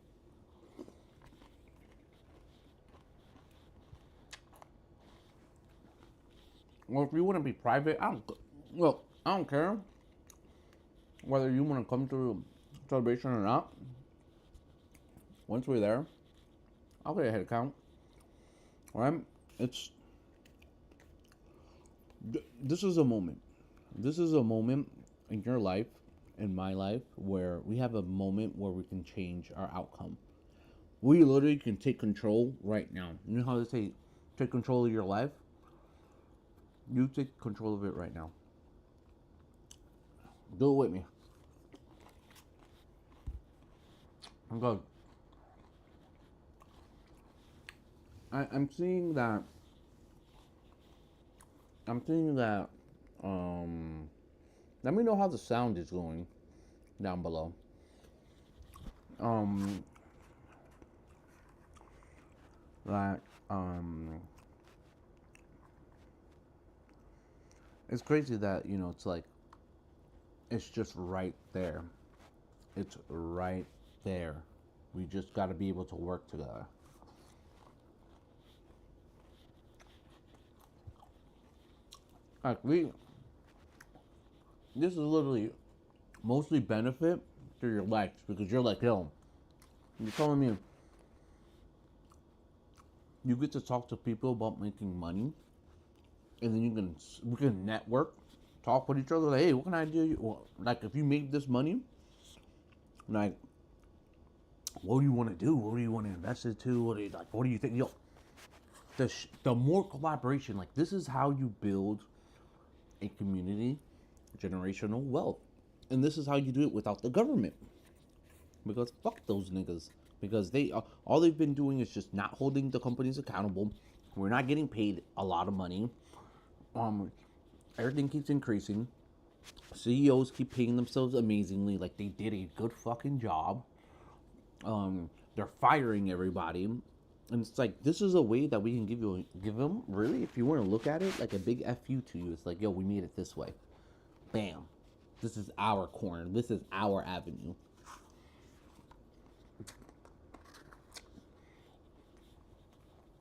Well, if you want to be private, I don't care whether you want to come to a celebration or not. Once we're there, I'll get a head count. Alright? This is a moment. This is a moment in your life, in my life, where we have a moment where we can change our outcome. We literally can take control right now. You know how they say, take control of your life? You take control of it right now. Do it with me. I'm good. I'm seeing that. Let me know how the sound is going down below. It's crazy that, you know, it's like, it's just right there. It's right there. We just got to be able to work together. Like, this is literally mostly benefit to your likes, because you're like, yo, you're telling me you get to talk to people about making money, and then we can network, talk with each other, like, hey, what can I do? Or, like, if you make this money, like, what do you want to do? What do you want to invest it to? What do you think? Yo, the more collaboration, like, this is how you build a community, generational wealth. And this is how you do it without the government. Because fuck those niggas. Because all they've been doing is just not holding the companies accountable. We're not getting paid a lot of money. Everything keeps increasing. CEOs keep paying themselves amazingly, like they did a good fucking job. They're firing everybody. And it's like, this is a way that we can give them, really, if you want to look at it, like a big FU to you. It's like, yo, we made it this way. Bam. This is our corner. This is our avenue.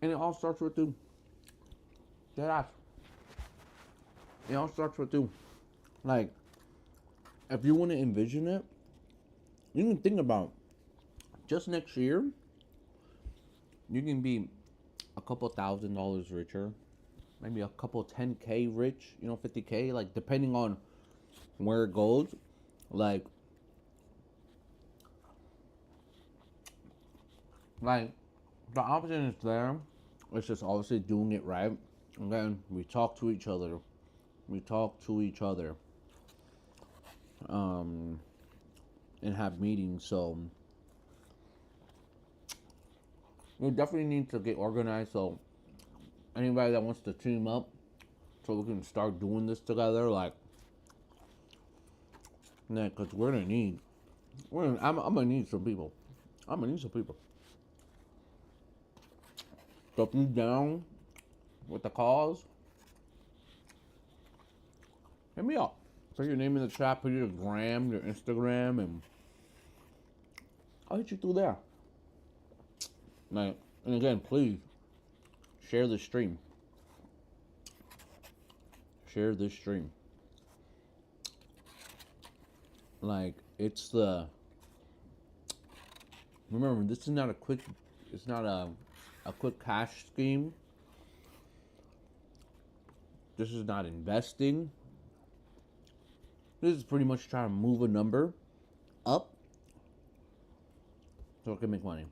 And it all starts with you. Dead ass. It all starts with you. Like, if you want to envision it, you can think about just next year, you can be a couple $1,000s richer, maybe a couple 10K rich, 50K, like depending on where it goes. Like the option is there. It's just obviously doing it right. And then we talk to each other. And have meetings. So we definitely need to get organized. So anybody that wants to team up so we can start doing this together, like, yeah, because I'm gonna need some people. So if you're down with the cause, hit me up. Put your name in the chat, put your gram, your Instagram, and I'll hit you through there. Like, and again, please share the stream. Like, it's the, remember, this is not a quick, it's not a quick cash scheme. This is not investing. This is pretty much trying to move a number up so I can make money.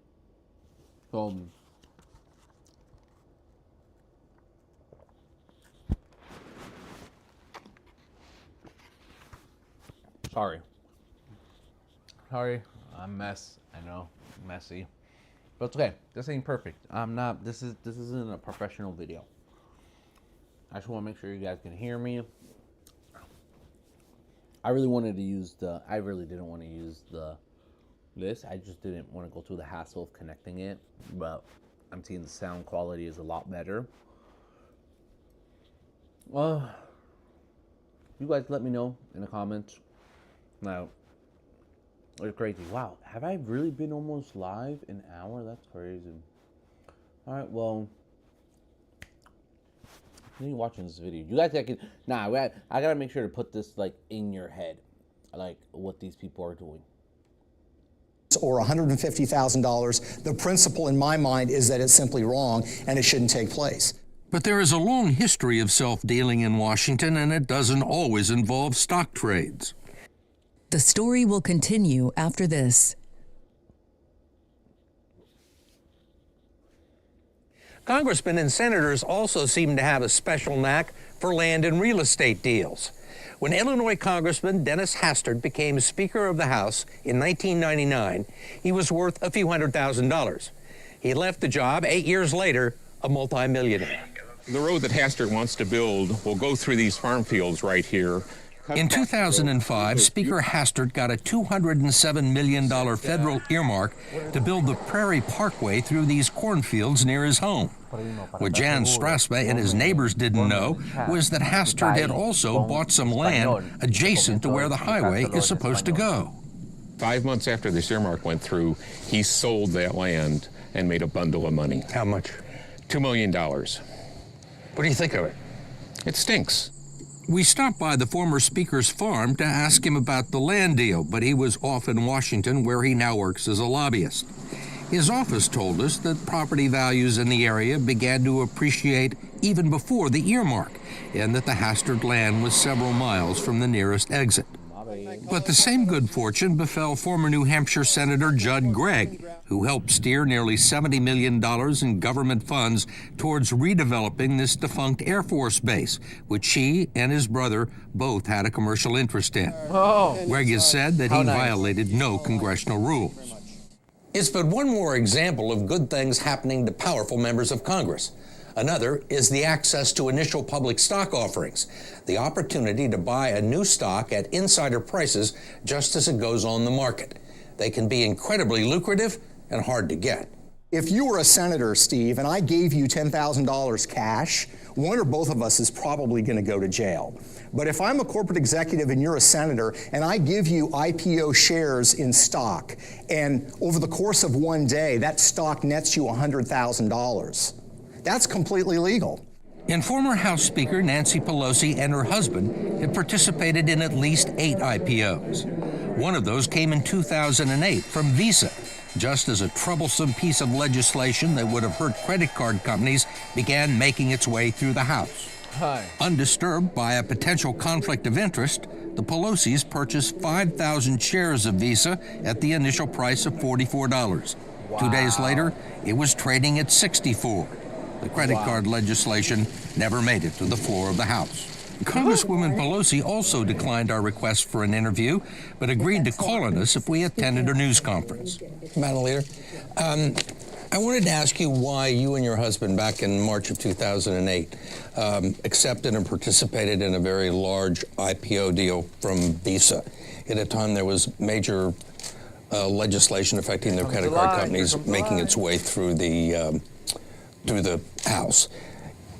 So, sorry, I'm a mess. I know, messy, but it's okay. This ain't perfect. I'm not. This isn't a professional video. I just want to make sure you guys can hear me. I really wanted to use the. I really didn't want to use this. I just didn't want to go through the hassle of connecting it. But I'm seeing the sound quality is a lot better. You guys let me know in the comments. Now, it's crazy. Wow, have I really been almost live an hour? That's crazy. All right, well, continue watching this video. You guys, I gotta make sure to put this like in your head, like what these people are doing. Or $150,000. The principle in my mind is that it's simply wrong and it shouldn't take place. But there is a long history of self-dealing in Washington, and it doesn't always involve stock trades. The story will continue after this. Congressmen and senators also seem to have a special knack for land and real estate deals. When Illinois Congressman Dennis Hastert became Speaker of the House in 1999, he was worth a few $100,000. He left the job 8 years later, a multimillionaire. The road that Hastert wants to build will go through these farm fields right here. In 2005, Speaker Hastert got a $207 million federal earmark to build the Prairie Parkway through these cornfields near his home. What Jan Strasba and his neighbors didn't know was that Hastert had also bought some land adjacent to where the highway is supposed to go. 5 months after this earmark went through, he sold that land and made a bundle of money. How much? $2 million. What do you think of it? It stinks. We stopped by the former Speaker's farm to ask him about the land deal, but he was off in Washington, where he now works as a lobbyist. His office told us that property values in the area began to appreciate even before the earmark, and that the Hastert land was several miles from the nearest exit. But the same good fortune befell former New Hampshire Senator Judd Gregg, who helped steer nearly $70 million in government funds towards redeveloping this defunct Air Force base, which he and his brother both had a commercial interest in. Gregg has said that he violated no congressional rules. It's but one more example of good things happening to powerful members of Congress. Another is the access to initial public stock offerings, the opportunity to buy a new stock at insider prices just as it goes on the market. They can be incredibly lucrative and hard to get. If you were a senator, Steve, and I gave you $10,000 cash, one or both of us is probably going to go to jail. But if I'm a corporate executive and you're a senator, and I give you IPO shares in stock, and over the course of one day, that stock nets you $100,000, That's completely legal. And former House Speaker Nancy Pelosi and her husband had participated in at least 8 IPOs. One of those came in 2008 from Visa, just as a troublesome piece of legislation that would have hurt credit card companies began making its way through the House. Hi. Undisturbed by a potential conflict of interest, the Pelosi's purchased 5,000 shares of Visa at the initial price of $44. Wow. 2 days later, it was trading at $64. The credit card legislation never made it to the floor of the House. Congresswoman Pelosi also declined our request for an interview, but agreed to call on us if we attended her news conference. Madam Leader, I wanted to ask you why you and your husband, back in March of 2008, accepted and participated in a very large IPO deal from Visa. At a time there was major legislation affecting the credit card companies making its way through the House.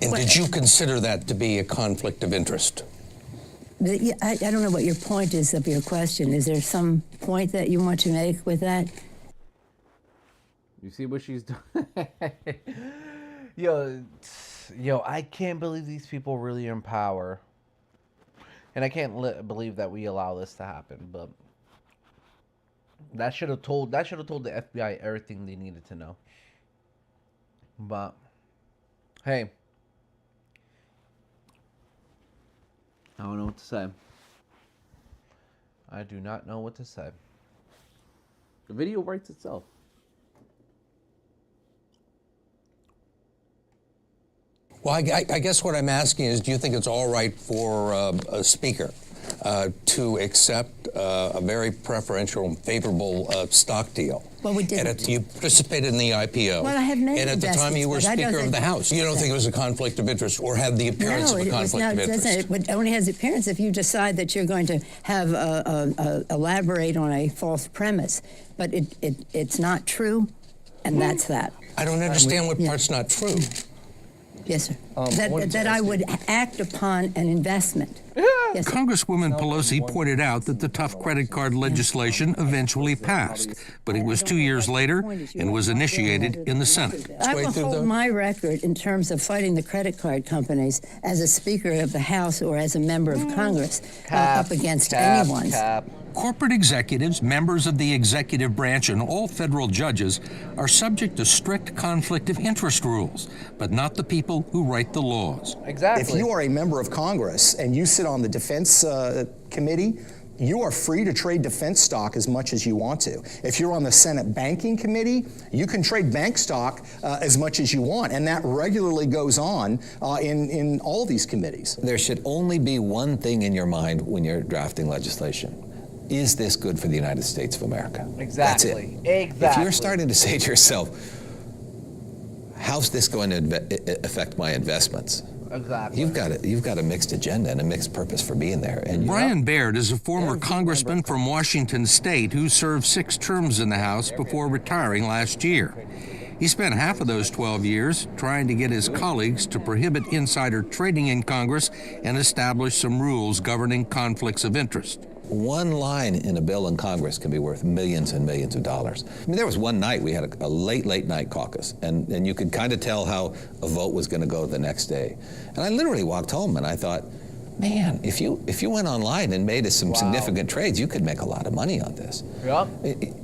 And did you consider that to be a conflict of interest? I don't know what your point is of your question. Is there some point that you want to make with that? You see what she's doing? Yo, I can't believe these people really are in power. And I can't believe that we allow this to happen, but that should have told the FBI everything they needed to know. But hey, I don't know what to say. I do not know what to say. The video writes itself. Well, I guess what I'm asking is, do you think it's all right for a speaker to accept a very preferential and favorable stock deal? Well, we didn't. And you participated in the IPO. Well, I have made and at the time you were Speaker of the House. You don't think it was a conflict of interest or had the appearance of a conflict of interest? It only has the appearance if you decide that you're going to have elaborate on a false premise. But it's not true, and that's that. I don't understand what part's not true. Yes, sir. That I would act upon an investment. Yes, Congresswoman Pelosi pointed out that the tough credit card legislation eventually passed, but it was 2 years later and was initiated in the Senate. I will hold my record in terms of fighting the credit card companies as a Speaker of the House or as a member of Congress up against anyone's. Corporate executives, members of the executive branch, and all federal judges are subject to strict conflict of interest rules, but not the people who write the laws. Exactly. If you are a member of Congress and you sit on the Defense Committee, you are free to trade defense stock as much as you want to. If you're on the Senate Banking Committee, you can trade bank stock as much as you want, and that regularly goes on in all these committees. There should only be one thing in your mind when you're drafting legislation. Is this good for the United States of America? Exactly. That's it. Exactly. If you're starting to say to yourself, how's this going to affect my investments? Exactly. You've got a mixed agenda and a mixed purpose for being there. And Brian Baird is a former congressman from Washington State who served 6 terms in the House before retiring last year. He spent half of those 12 years trying to get his colleagues to prohibit insider trading in Congress and establish some rules governing conflicts of interest. One line in a bill in Congress can be worth millions and millions of dollars. I mean, there was one night we had a late night caucus, and you could kind of tell how a vote was going to go the next day. And I literally walked home and I thought, man, if you went online and made some significant trades, you could make a lot of money on this. Yeah.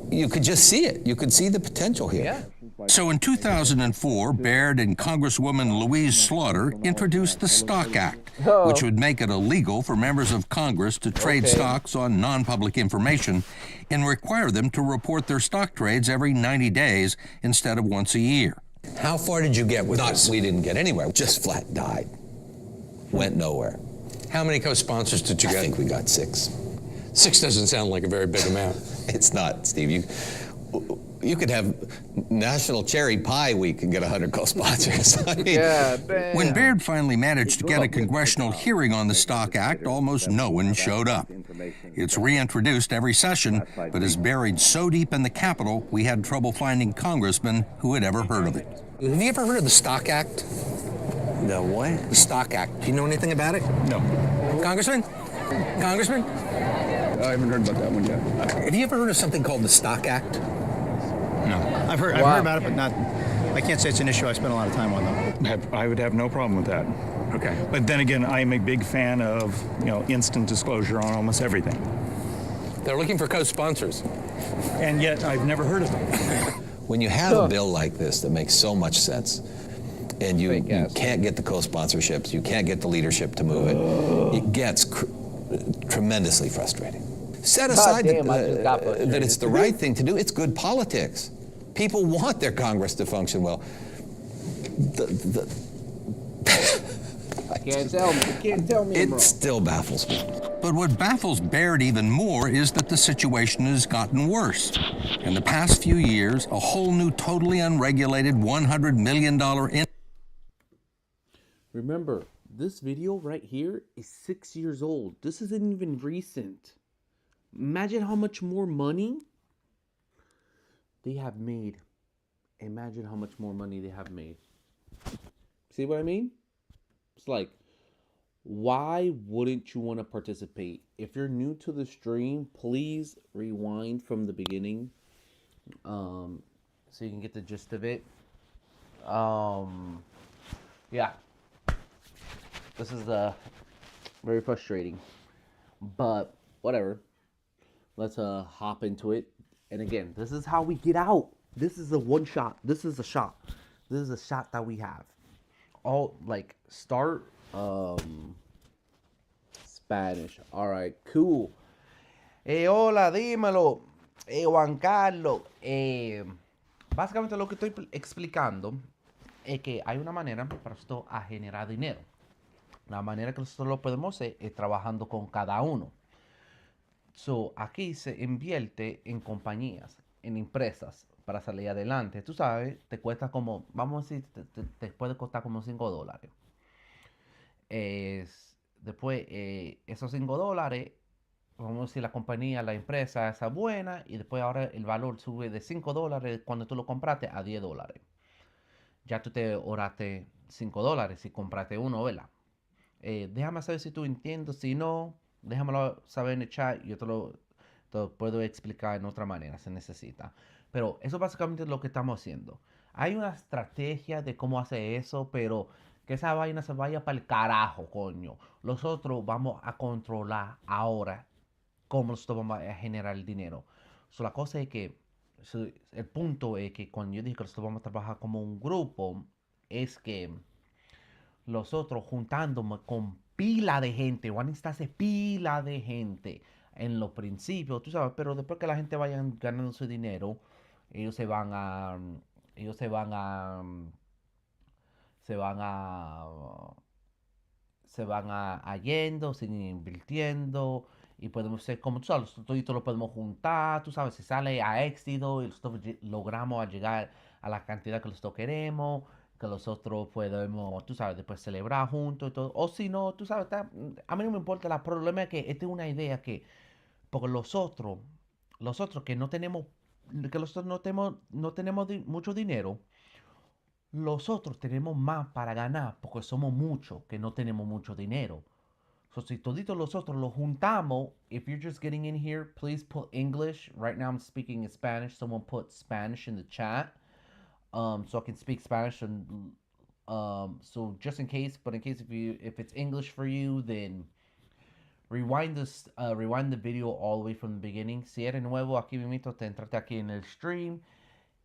You could just see it. You could see the potential here. Yeah. So in 2004, Baird and Congresswoman Louise Slaughter introduced the Stock Act, which would make it illegal for members of Congress to trade stocks on non-public information and require them to report their stock trades every 90 days instead of once a year. How far did you get with this? We didn't get anywhere. Just flat died. Went nowhere. How many co-sponsors did you get? I think we got 6. 6 doesn't sound like a very big amount. It's not, Steve. You could have National Cherry Pie Week and get 100 co-sponsors. I mean, when Baird finally managed to get a congressional hearing on the Stock Act, almost no one showed up. It's reintroduced every session, but is buried so deep in the Capitol, we had trouble finding congressmen who had ever heard of it. Have you ever heard of the Stock Act? The what? The Stock Act. Do you know anything about it? No. Congressman? Congressman? I haven't heard about that one yet. Have you ever heard of something called the Stock Act? No. I've heard about it, but not I can't say it's an issue I spend a lot of time on, though. I would have no problem with that. Okay. But then again, I'm a big fan of, instant disclosure on almost everything. They're looking for co-sponsors. And yet, I've never heard of them. When you have a bill like this that makes so much sense, and you can't get the co-sponsorships, you can't get the leadership to move it gets tremendously frustrating. Set aside that it's the right thing to do. It's good politics. People want their Congress to function well. Can't tell me. It still baffles me. But what baffles Baird even more is that the situation has gotten worse. In the past few years, a whole new, totally unregulated $100 million Remember, this video right here is 6 years old. This isn't even recent. Imagine how much more money they have made. Imagine how much more money they have made. See what I mean? It's like, why wouldn't you want to participate? If you're new to the stream, please rewind from the beginning, so you can get the gist of it. Yeah, this is very frustrating, but whatever. Let's hop into it. And again, this is how we get out. This is a one shot. This is a shot. This is a shot that we have. All like start Spanish. All right, cool. Hola, dímelo. Juan Carlos. Básicamente lo que estoy explicando es que hay una manera para esto a generar dinero. La manera que nosotros lo podemos hacer es trabajando con cada uno. So, aquí se invierte en compañías, en empresas para salir adelante. Tú sabes, te cuesta como, vamos a decir, te puede costar como $5. Después, esos $5, vamos a decir, la compañía, la empresa es buena y después ahora el valor sube de $5 cuando tú lo compraste a $10. Ya tú te ahorraste $5 si compraste uno, ¿verdad? Déjame saber si tú entiendes, si no, déjamelo saber en el chat. Yo te lo puedo explicar en otra manera si necesita. Pero eso básicamente es lo que estamos haciendo. Hay una estrategia de cómo hacer eso, pero que esa vaina se vaya para el carajo, coño. Nosotros vamos a controlar ahora cómo nosotros vamos a generar el dinero. La cosa es que, el punto es que cuando yo dije que nosotros vamos a trabajar como un grupo, es que nosotros juntándome con pila de gente, van a necesitarse pila de gente en los principios, tú sabes, pero después que la gente vaya ganando su dinero, ellos se van yendo, siguen invirtiendo y podemos ser como tú sabes, todos lo podemos juntar, tú sabes, si sale a éxito y nosotros logramos llegar a la cantidad que nosotros queremos, que nosotros podemos, tú sabes, después celebrar juntos y todo. O si no, tú sabes, a mí no me importa. El problema es que esta es una idea que, porque los otros que no tenemos, no tenemos mucho dinero, los otros tenemos más para ganar porque somos muchos que no tenemos mucho dinero. So, si toditos los otros los juntamos, if you're just getting in here, please put English. Right now I'm speaking in Spanish. Someone put Spanish in the chat. So I can speak Spanish, and so just in case, but in case if it's English for you, then rewind the video all the way from the beginning. Si eres nuevo aquí mismo, te entraste aquí en el stream,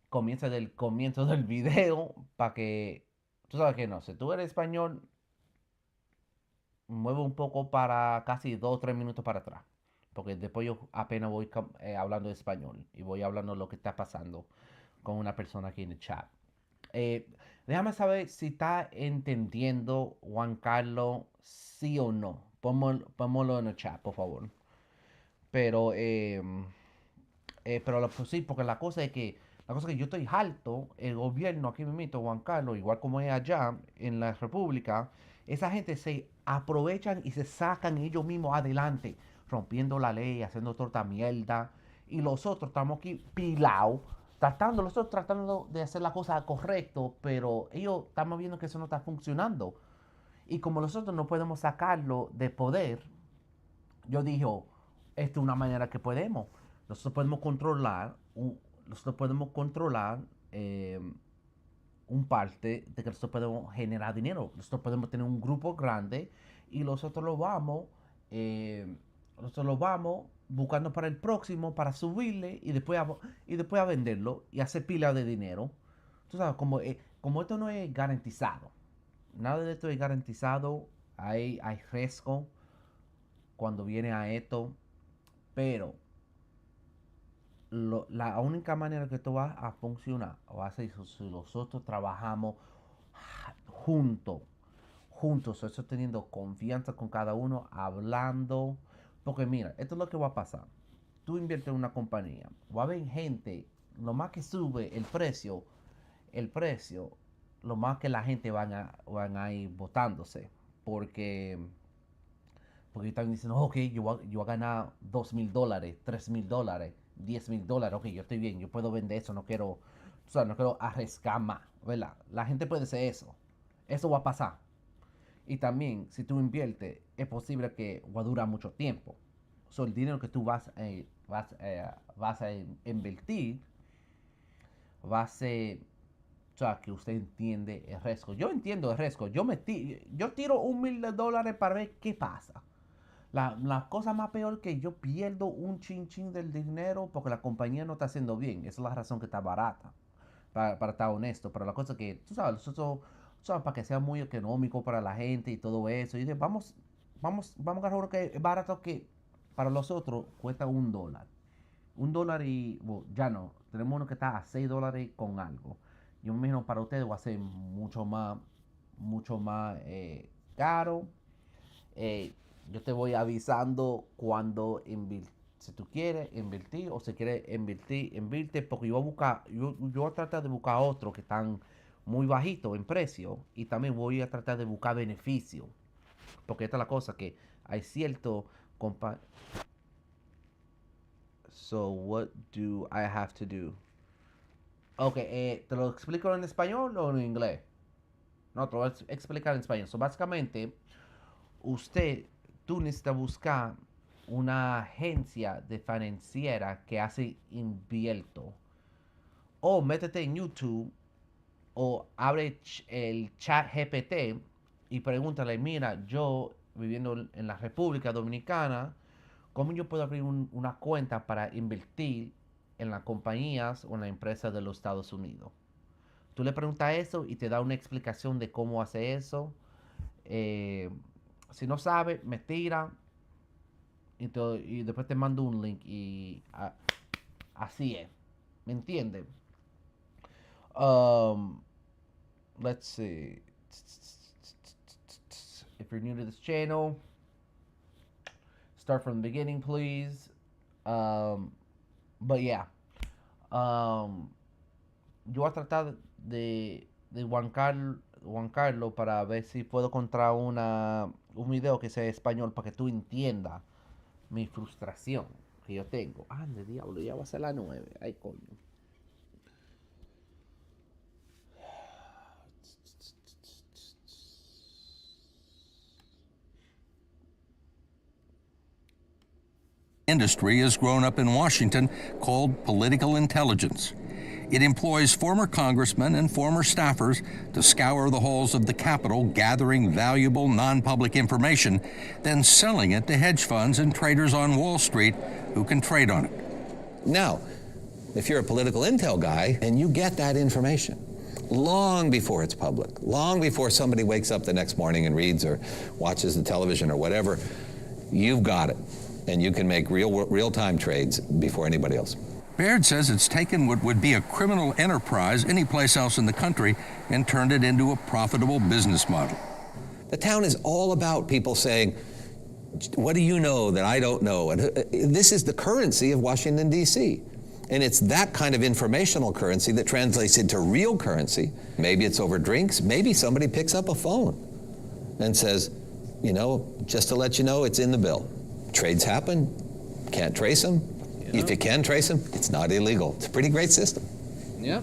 comienza del comienzo del video para que tú sabes que no, si tú eres español, mueve un poco para casi 2 o 3 minutos para atrás, porque después yo apenas voy hablando de español y voy hablando de lo que está pasando con una persona aquí en el chat. Déjame saber si está entendiendo, Juan Carlos, sí o no. Pónmelo en el chat, por favor. Pero sí, porque la cosa es que yo estoy harto. El gobierno aquí mismo, Juan Carlos, igual como es allá en la República, esa gente se aprovechan y se sacan ellos mismos adelante, rompiendo la ley, haciendo toda esta mierda. Y los otros estamos aquí pilados, nosotros tratando de hacer la cosa correcto, pero ellos estamos viendo que eso no está funcionando. Y como nosotros no podemos sacarlo de poder, yo dije, esta es una manera que podemos. Nosotros podemos controlar un parte de que nosotros podemos generar dinero. Nosotros podemos tener un grupo grande y nosotros nosotros lo vamos buscando para el próximo, para subirle y después a venderlo y hacer pila de dinero. Tú sabes, como esto no es garantizado, nada de esto es garantizado, hay riesgo cuando viene a esto, pero la única manera que esto va a funcionar va a ser si nosotros trabajamos juntos, eso teniendo confianza con cada uno, hablando, porque mira, esto es lo que va a pasar. Tú inviertes en una compañía, va a haber gente, lo más que sube el precio, lo más que la gente van a ir votándose, porque están diciendo, ok, yo voy a ganar $2,000, $3,000, $10,000, ok, yo estoy bien, yo puedo vender eso, no quiero arriesgar más, ¿verdad? La gente puede hacer eso va a pasar. Y también, si tú inviertes, es posible que va a durar mucho tiempo. El dinero que tú vas a invertir va a ser, que usted entiende el riesgo. Yo entiendo el riesgo. Yo tiro $1,000 para ver qué pasa. La cosa más peor que yo pierdo un chin del dinero porque la compañía no está haciendo bien. Esa es la razón que está barata. Para estar honesto. Pero la cosa que, tú sabes, nosotros, para que sea muy económico para la gente y todo eso. Y vamos a agarrar uno que es barato, que para los otros cuesta $1. $1 y ya no. Tenemos uno que está a $6 con algo. Yo me imagino para ustedes va a ser mucho más caro. Yo te voy avisando cuando si tú quieres invertir o si quieres invierte, porque yo voy a tratar de buscar otros que están muy bajitos en precio y también voy a tratar de buscar beneficio, porque esta es la cosa, que hay cierto So what do I have to do? Ok, ¿te lo explico en español o en inglés? No, te lo voy a explicar en español. Básicamente, tú necesitas buscar una agencia de financiera que hace invierto. O métete en YouTube o abre el chat GPT y pregúntale, mira, yo viviendo en la República Dominicana, ¿cómo yo puedo abrir una cuenta para invertir en las compañías o en la empresa de los Estados Unidos? Tú le preguntas eso y te da una explicación de cómo hacer eso. Si no sabe, me tira y después te mando un link y así es. ¿Me entiendes? Let's see. If you're new to this channel, start from the beginning, please. But yeah. Yo voy a tratar de Juan Carlos para ver si puedo encontrar un video que sea español para que tú entiendas mi frustración que yo tengo. De diablo, ya va a ser las 9. Ay, coño. Industry has grown up in Washington called political intelligence. It employs former congressmen and former staffers to scour the halls of the Capitol, gathering valuable non-public information, then selling it to hedge funds and traders on Wall Street who can trade on it. Now, if you're a political intel guy and you get that information long before it's public, long before somebody wakes up the next morning and reads or watches the television or whatever, you've got it. And you can make real-time trades before anybody else. Baird says it's taken what would be a criminal enterprise anyplace else in the country and turned it into a profitable business model. The town is all about people saying, what do you know that I don't know? And this is the currency of Washington, D.C. And it's that kind of informational currency that translates into real currency. Maybe it's over drinks. Maybe somebody picks up a phone and says, just to let you know, it's in the bill. Trades happen, can't trace them. Yeah. If you can trace them, it's not illegal. It's a pretty great system. Yeah.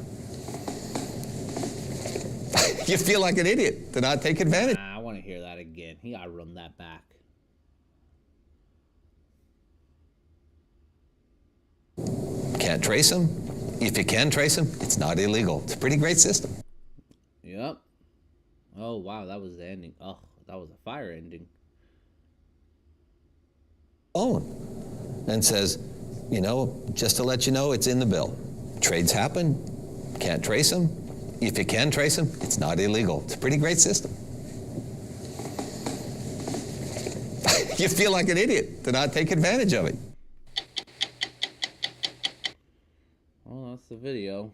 You feel like an idiot to not take advantage. I want to hear that again. He got to run that back. Can't trace them. If you can trace them, it's not illegal. It's a pretty great system. Yep. Oh, wow, that was the ending. Oh, that was a fire ending. And says, just to let you know, it's in the bill. Trades happen. Can't trace them. If you can trace them, it's not illegal. It's a pretty great system. You feel like an idiot to not take advantage of it. Well, that's the video.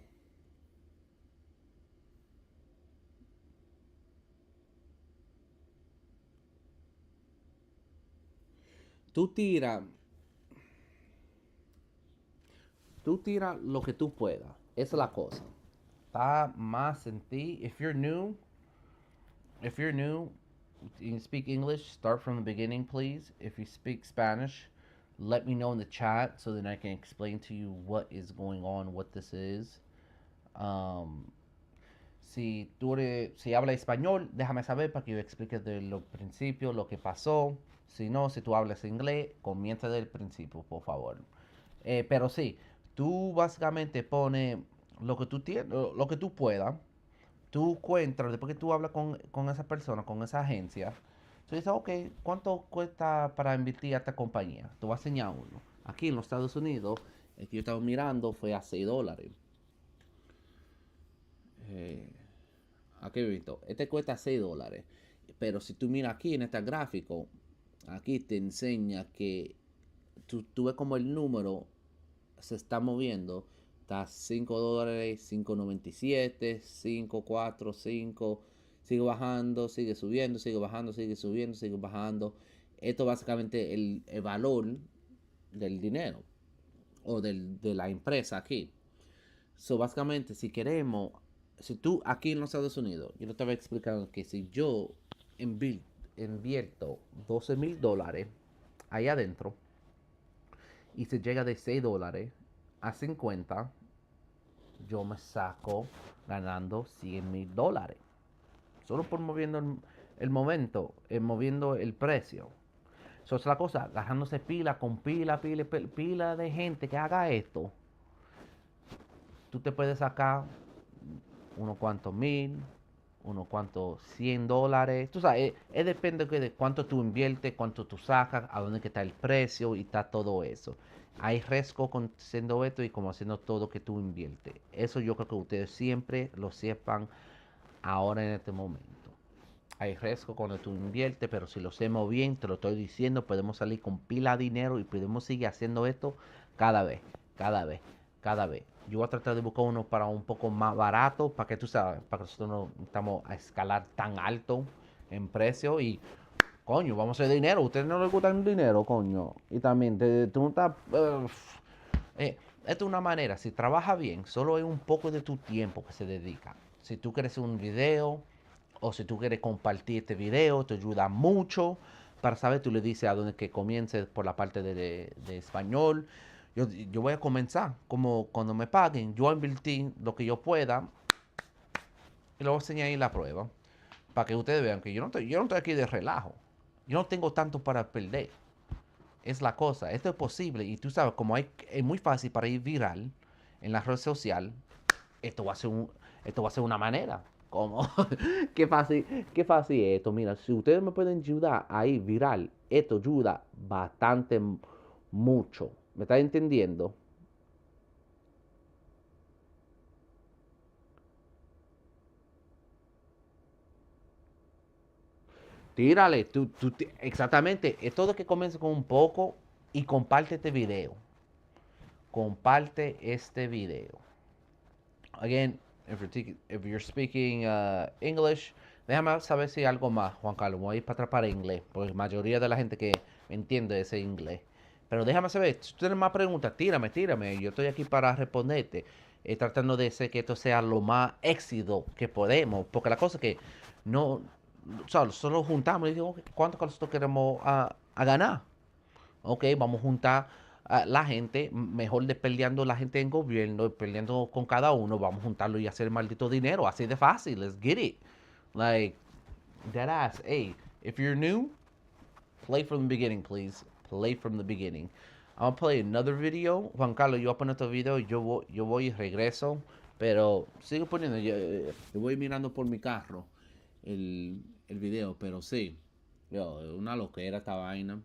Tú tira lo que tú puedas. Esa es la cosa. Está más en ti. If you're new, you can speak English, start from the beginning, please. If you speak Spanish, let me know in the chat so then I can explain to you what is going on, what this is. Si habla español, déjame saber para que yo explique desde los principios lo que pasó. Si no, si tú hablas inglés, comienza del principio, por favor. Pero sí, tú básicamente pones lo que tú tienes, lo que tú puedas. Tú encuentras, después que tú hablas con esa persona, con esa agencia, tú dices, ok, ¿cuánto cuesta para invertir a esta compañía? Tú vas a enseñar uno. Aquí en los Estados Unidos, el que yo estaba mirando fue a $6. Aquí visto, este cuesta $6. Pero si tú miras aquí en este gráfico, aquí te enseña que tú ves como el número se está moviendo. Está $5, $5.97, 5, 4, 5. Sigue bajando, sigue subiendo, sigue bajando, sigue subiendo, sigue bajando. Esto básicamente el valor del dinero o de la empresa aquí. So, básicamente, si tú aquí en los Estados Unidos, yo te estaba explicando que si yo invierto $12,000 ahí adentro y se llega de $6 a 50, yo me saco ganando $100,000. Solo por moviendo el momento, moviendo el precio. Eso es la cosa, agarrándose pila de gente que haga esto. Tú te puedes sacar unos cuantos mil, unos cuantos $100. Tú sabes, depende de cuánto tú inviertes, cuánto tú sacas, a dónde está el precio y está todo eso. Hay riesgo con haciendo esto y como haciendo todo que tú inviertes. Eso yo creo que ustedes siempre lo sepan ahora en este momento. Hay riesgo cuando tú inviertes, pero si lo hacemos bien, te lo estoy diciendo, podemos salir con pila de dinero y podemos seguir haciendo esto cada vez. Yo voy a tratar de buscar uno para un poco más barato, para que tú sabes, para que nosotros no estamos a escalar tan alto en precio y coño, vamos a hacer dinero. A ustedes no les gusta el dinero, coño. Y también, tú no estás... esto es una manera, si trabajas bien, solo hay un poco de tu tiempo que se dedica. Si tú quieres un video o si tú quieres compartir este video, te ayuda mucho. Para saber, tú le dices a dónde que comiences por la parte de español. Yo voy a comenzar, como cuando me paguen, yo voy a invertir lo que yo pueda y lo voy a enseñar ahí en la prueba. Para que ustedes vean que yo no estoy aquí de relajo. Yo no tengo tanto para perder. Es la cosa. Esto es posible. Y tú sabes, como es muy fácil para ir viral en la red social, esto va a ser una manera. ¿Cómo? Qué fácil es esto. Mira, si ustedes me pueden ayudar a ir viral, esto ayuda bastante mucho. ¿Me estás entendiendo? Tírale, exactamente. Es todo que comience con un poco y comparte este video. Comparte este video. Again, if you're speaking English, déjame saber si hay algo más, Juan Carlos. Voy a ir para atrás para inglés, porque la mayoría de la gente que entiende ese inglés. Pero déjame saber, si tú tienes más preguntas, tírame. Yo estoy aquí para responderte. Tratando de hacer que esto sea lo más éxito que podemos. Porque la cosa es que no... Solo juntamos y digo, ¿cuánto nosotros queremos a ganar? Ok, vamos a juntar a la gente, mejor de peleando la gente en gobierno, peleando con cada uno, vamos a juntarlo y hacer maldito dinero, así de fácil, let's get it. Like, that ass, hey, if you're new, play from the beginning, please. Play from the beginning. I'm gonna play another video. Juan Carlos, yo voy a poner otro video, yo voy y regreso Pero sigo poniendo, yo voy mirando por mi carro el video, pero sí, una loquera esta vaina.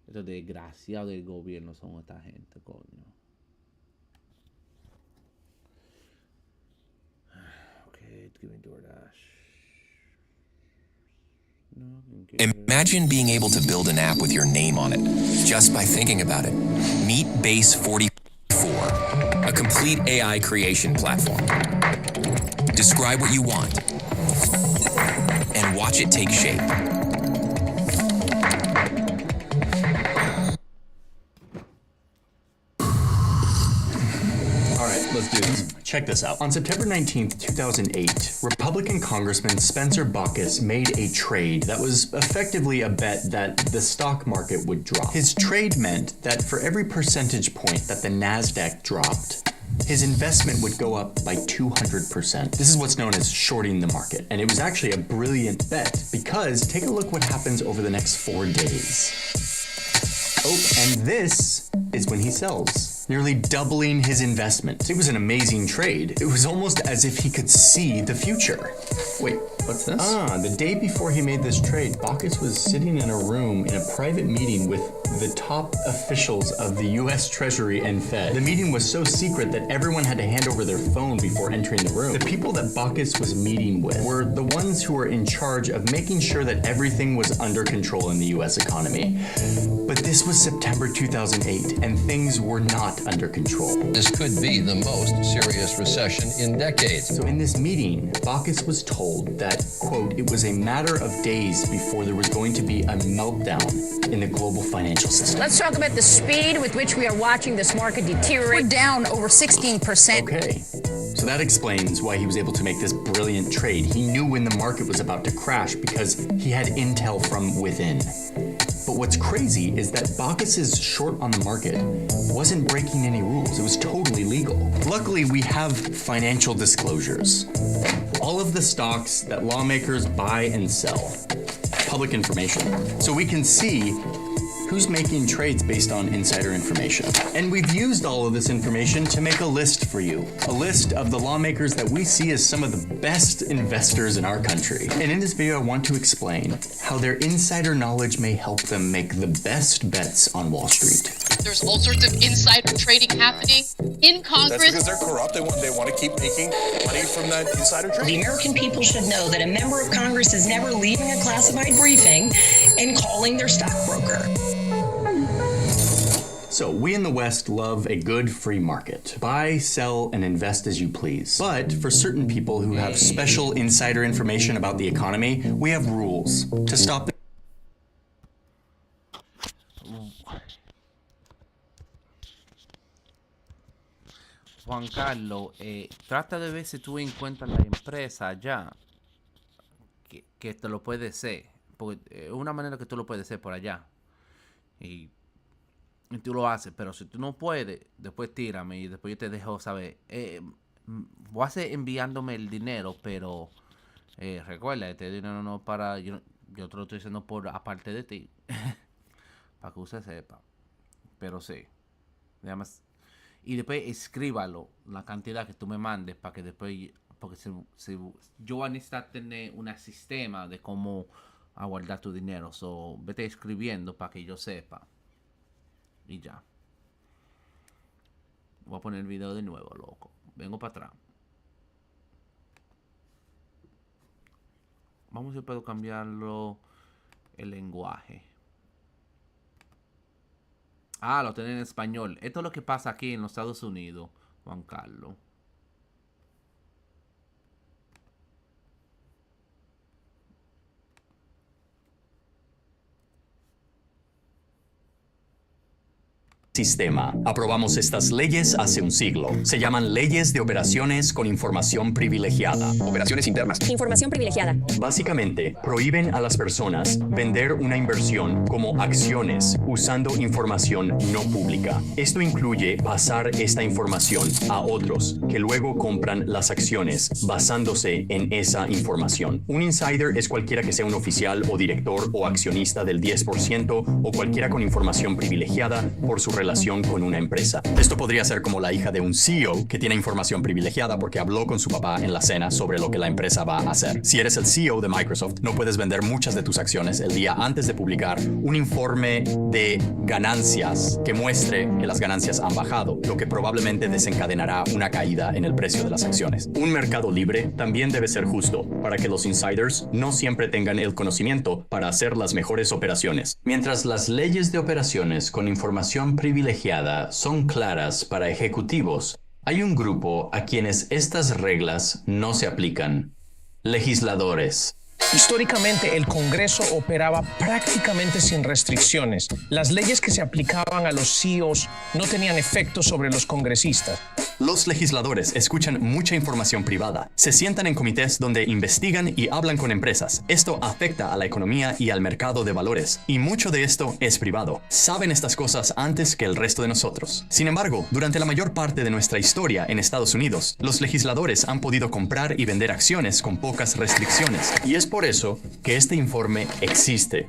Estos desgraciados del gobierno son esta gente, coño. Okay, give me DoorDash. Imagine being able to build an app with your name on it, just by thinking about it. Meet Base 44, a complete AI creation platform. Describe what you want, and watch it take shape. Let's do this. Check this out. On September 19th, 2008, Republican Congressman Spencer Baucus made a trade that was effectively a bet that the stock market would drop. His trade meant that for every percentage point that the NASDAQ dropped, his investment would go up by 200%. This is what's known as shorting the market. And it was actually a brilliant bet because take a look what happens over the next 4 days. Oh, and this is when he sells, nearly doubling his investment. It was an amazing trade. It was almost as if he could see the future. Wait, what's this? The day before he made this trade, Baucus was sitting in a room in a private meeting with the top officials of the U.S. Treasury and Fed. The meeting was so secret that everyone had to hand over their phone before entering the room. The people that Baucus was meeting with were the ones who were in charge of making sure that everything was under control in the U.S. economy. But this was September 2008, and things were not under control. This could be the most serious recession in decades. So in this meeting, Baucus was told that, quote, it was a matter of days before there was going to be a meltdown in the global financial system. Let's talk about the speed with which we are watching this market deteriorate. We're down over 16%. Okay. So that explains why he was able to make this brilliant trade. He knew when the market was about to crash because he had intel from within. But what's crazy is that Baucus's short on the market wasn't breaking any rules. It was totally legal. Luckily, we have financial disclosures. All of the stocks that lawmakers buy and sell. Public information. So we can see who's making trades based on insider information. And we've used all of this information to make a list for you. A list of the lawmakers that we see as some of the best investors in our country. And in this video, I want to explain how their insider knowledge may help them make the best bets on Wall Street. There's all sorts of insider trading happening in Congress. That's because they're corrupt. They want to keep making money from that insider trading. The American people should know that a member of Congress is never leaving a classified briefing and calling their stockbroker. So we in the West love a good free market. Buy, sell, and invest as you please. But for certain people who have special insider information about the economy, we have rules to stop them. Juan Carlos, trata de ver si tú encuentras la empresa allá que te lo puede hacer. Porque es una manera que tú lo puedes hacer por allá. Y tú lo haces, pero si tú no puedes, después tírame y después yo te dejo saber. Voy a hacer enviándome el dinero, pero recuerda, este dinero no para. Yo te lo estoy diciendo por aparte de ti, para que usted sepa. Pero sí, además, y después escríbalo la cantidad que tú me mandes para que después, porque si yo voy a necesitar tener un sistema de cómo guardar tu dinero, so vete escribiendo para que yo sepa. Y ya. Voy a poner el video de nuevo, loco. Vengo para atrás. Vamos a ver si puedo cambiarlo el lenguaje. Lo tienen en español. Esto es lo que pasa aquí en los Estados Unidos, Juan Carlos. Sistema. Aprobamos estas leyes hace un siglo. Se llaman leyes de operaciones con información privilegiada. Operaciones internas. Información privilegiada. Básicamente, prohíben a las personas vender una inversión como acciones usando información no pública. Esto incluye pasar esta información a otros que luego compran las acciones basándose en esa información. Un insider es cualquiera que sea un oficial o director o accionista del 10% o cualquiera con información privilegiada por su relación relación con una empresa. Esto podría ser como la hija de un CEO que tiene información privilegiada porque habló con su papá en la cena sobre lo que la empresa va a hacer. Si eres el CEO de Microsoft, no puedes vender muchas de tus acciones el día antes de publicar un informe de ganancias que muestre que las ganancias han bajado, lo que probablemente desencadenará una caída en el precio de las acciones. Un mercado libre también debe ser justo para que los insiders no siempre tengan el conocimiento para hacer las mejores operaciones. Mientras las leyes de operaciones con información privilegiada son claras para ejecutivos, hay un grupo a quienes estas reglas no se aplican: legisladores. Históricamente, el Congreso operaba prácticamente sin restricciones. Las leyes que se aplicaban a los CEOs no tenían efecto sobre los congresistas. Los legisladores escuchan mucha información privada, se sientan en comités donde investigan y hablan con empresas. Esto afecta a la economía y al mercado de valores, y mucho de esto es privado. Saben estas cosas antes que el resto de nosotros. Sin embargo, durante la mayor parte de nuestra historia en Estados Unidos, los legisladores han podido comprar y vender acciones con pocas restricciones, y es por eso que este informe existe.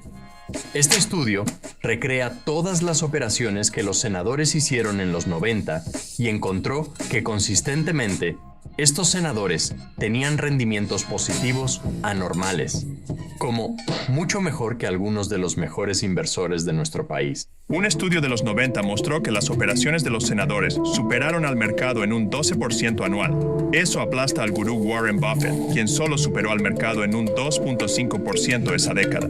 Este estudio recrea todas las operaciones que los senadores hicieron en los 90 y encontró que consistentemente estos senadores tenían rendimientos positivos anormales, como mucho mejor que algunos de los mejores inversores de nuestro país. Un estudio de los 90 mostró que las operaciones de los senadores superaron al mercado en un 12% anual. Eso aplasta al gurú Warren Buffett, quien solo superó al mercado en un 2.5% esa década.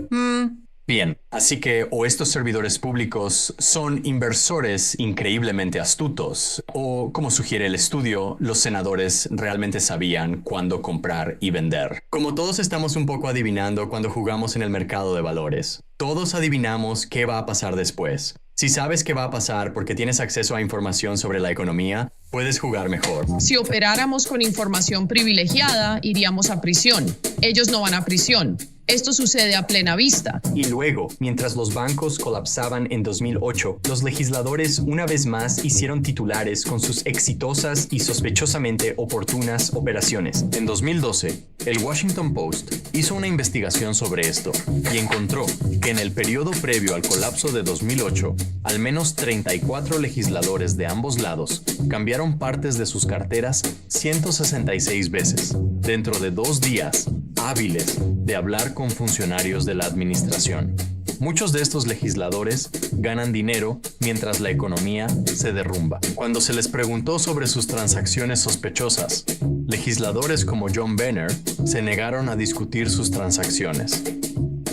Bien, así que o estos servidores públicos son inversores increíblemente astutos, o, como sugiere el estudio, los senadores realmente sabían cuándo comprar y vender. Como todos estamos un poco adivinando cuando jugamos en el mercado de valores, todos adivinamos qué va a pasar después. Si sabes qué va a pasar porque tienes acceso a información sobre la economía, puedes jugar mejor. Si operáramos con información privilegiada, iríamos a prisión. Ellos no van a prisión. Esto sucede a plena vista. Y luego, mientras los bancos colapsaban en 2008, los legisladores una vez más hicieron titulares con sus exitosas y sospechosamente oportunas operaciones. En 2012, el Washington Post hizo una investigación sobre esto y encontró que en el periodo previo al colapso de 2008, al menos 34 legisladores de ambos lados cambiaron partes de sus carteras 166 veces, dentro de 2 días hábiles de hablar con funcionarios de la administración. Muchos de estos legisladores ganan dinero mientras la economía se derrumba. Cuando se les preguntó sobre sus transacciones sospechosas, legisladores como John Boehner se negaron a discutir sus transacciones.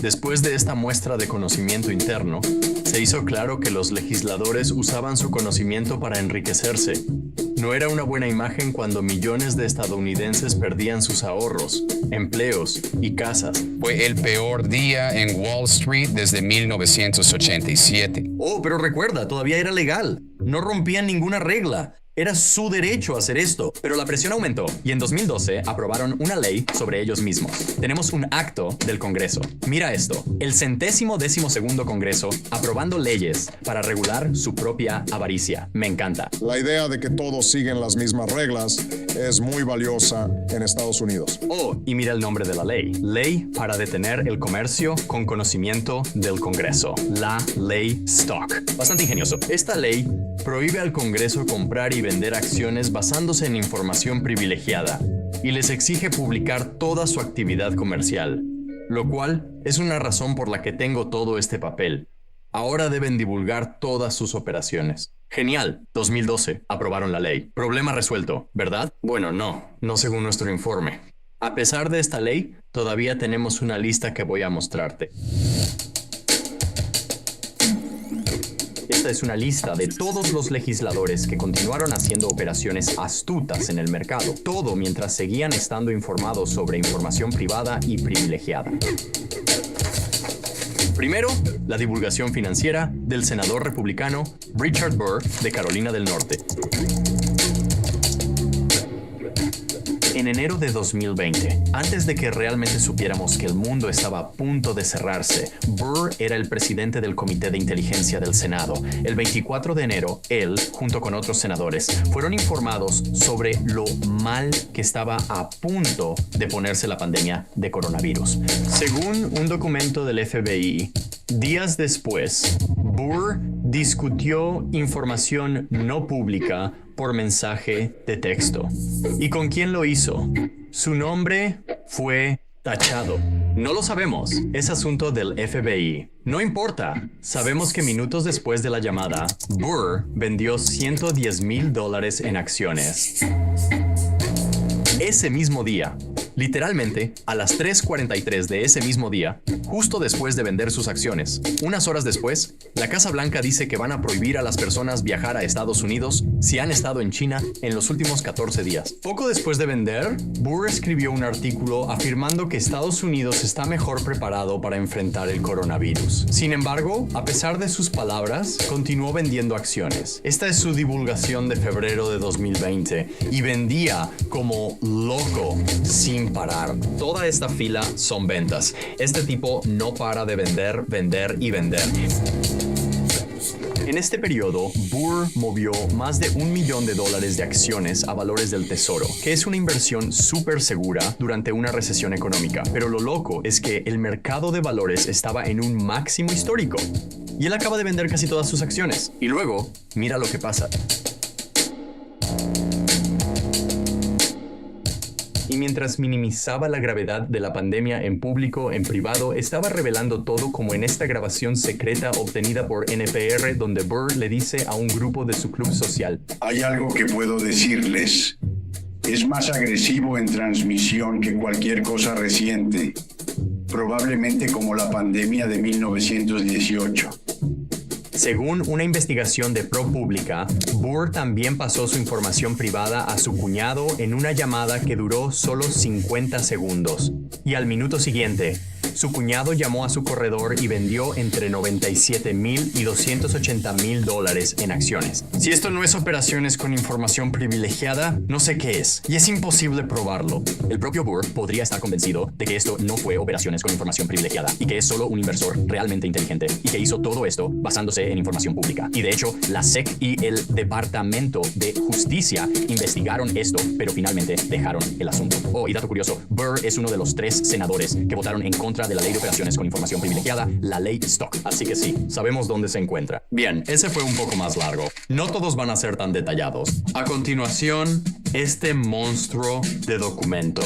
Después de esta muestra de conocimiento interno, se hizo claro que los legisladores usaban su conocimiento para enriquecerse. No era una buena imagen cuando millones de estadounidenses perdían sus ahorros, empleos y casas. Fue el peor día en Wall Street desde 1987. Oh, pero recuerda, todavía era legal. No rompían ninguna regla. Era su derecho hacer esto, pero la presión aumentó y en 2012 aprobaron una ley sobre ellos mismos. Tenemos un acto del Congreso. Mira esto, el 112º Congreso aprobando leyes para regular su propia avaricia. Me encanta. La idea de que todos siguen las mismas reglas es muy valiosa en Estados Unidos. Oh, y mira el nombre de la ley. Ley para detener el comercio con conocimiento del Congreso. La Ley Stock. Bastante ingenioso. Esta ley prohíbe al Congreso comprar y vender acciones basándose en información privilegiada y les exige publicar toda su actividad comercial, lo cual es una razón por la que tengo todo este papel. Ahora deben divulgar todas sus operaciones. Genial, 2012, aprobaron la ley. Problema resuelto, ¿verdad? Bueno, no según nuestro informe. A pesar de esta ley, todavía tenemos una lista que voy a mostrarte. Esta es una lista de todos los legisladores que continuaron haciendo operaciones astutas en el mercado, todo mientras seguían estando informados sobre información privada y privilegiada. Primero, la divulgación financiera del senador republicano Richard Burr de Carolina del Norte. En enero de 2020, antes de que realmente supiéramos que el mundo estaba a punto de cerrarse, Burr era el presidente del Comité de Inteligencia del Senado. El 24 de enero, él, junto con otros senadores, fueron informados sobre lo mal que estaba a punto de ponerse la pandemia de coronavirus. Según un documento del FBI, días después, Burr discutió información no pública por mensaje de texto. ¿Y con quién lo hizo? Su nombre fue tachado. No lo sabemos. Es asunto del FBI. No importa. Sabemos que minutos después de la llamada, Burr vendió $110,000 en acciones. Ese mismo día, literalmente a las 3:43 de ese mismo día, justo después de vender sus acciones, unas horas después, la Casa Blanca dice que van a prohibir a las personas viajar a Estados Unidos si han estado en China en los últimos 14 días. Poco después de vender, Burr escribió un artículo afirmando que Estados Unidos está mejor preparado para enfrentar el coronavirus. Sin embargo, a pesar de sus palabras, continuó vendiendo acciones. Esta es su divulgación de febrero de 2020 y vendía como loco sin parar. Toda esta fila son ventas. Este tipo no para de vender, vender y vender. En este periodo, Burr movió más de $1 millón de acciones a valores del tesoro, que es una inversión súper segura durante una recesión económica. Pero lo loco es que el mercado de valores estaba en un máximo histórico. Y él acaba de vender casi todas sus acciones. Y luego, mira lo que pasa. Y mientras minimizaba la gravedad de la pandemia en público, en privado, estaba revelando todo como en esta grabación secreta obtenida por NPR, donde Burr le dice a un grupo de su club social: hay algo que puedo decirles. Es más agresivo en transmisión que cualquier cosa reciente, probablemente como la pandemia de 1918. Según una investigación de ProPublica, Burr también pasó su información privada a su cuñado en una llamada que duró solo 50 segundos. Y al minuto siguiente, su cuñado llamó a su corredor y vendió entre $97,000 y $280,000 en acciones. Si esto no es operaciones con información privilegiada, no sé qué es. Y es imposible probarlo. El propio Burr podría estar convencido de que esto no fue operaciones con información privilegiada y que es solo un inversor realmente inteligente y que hizo todo esto basándose en información pública. Y de hecho, la SEC y el Departamento de Justicia investigaron esto, pero finalmente dejaron el asunto. Oh, y dato curioso, Burr es uno de los 3 senadores que votaron en contra de la ley de operaciones con información privilegiada, la ley Stock. Así que sí, sabemos dónde se encuentra. Bien, ese fue un poco más largo. No todos van a ser tan detallados. A continuación, este monstruo de documento.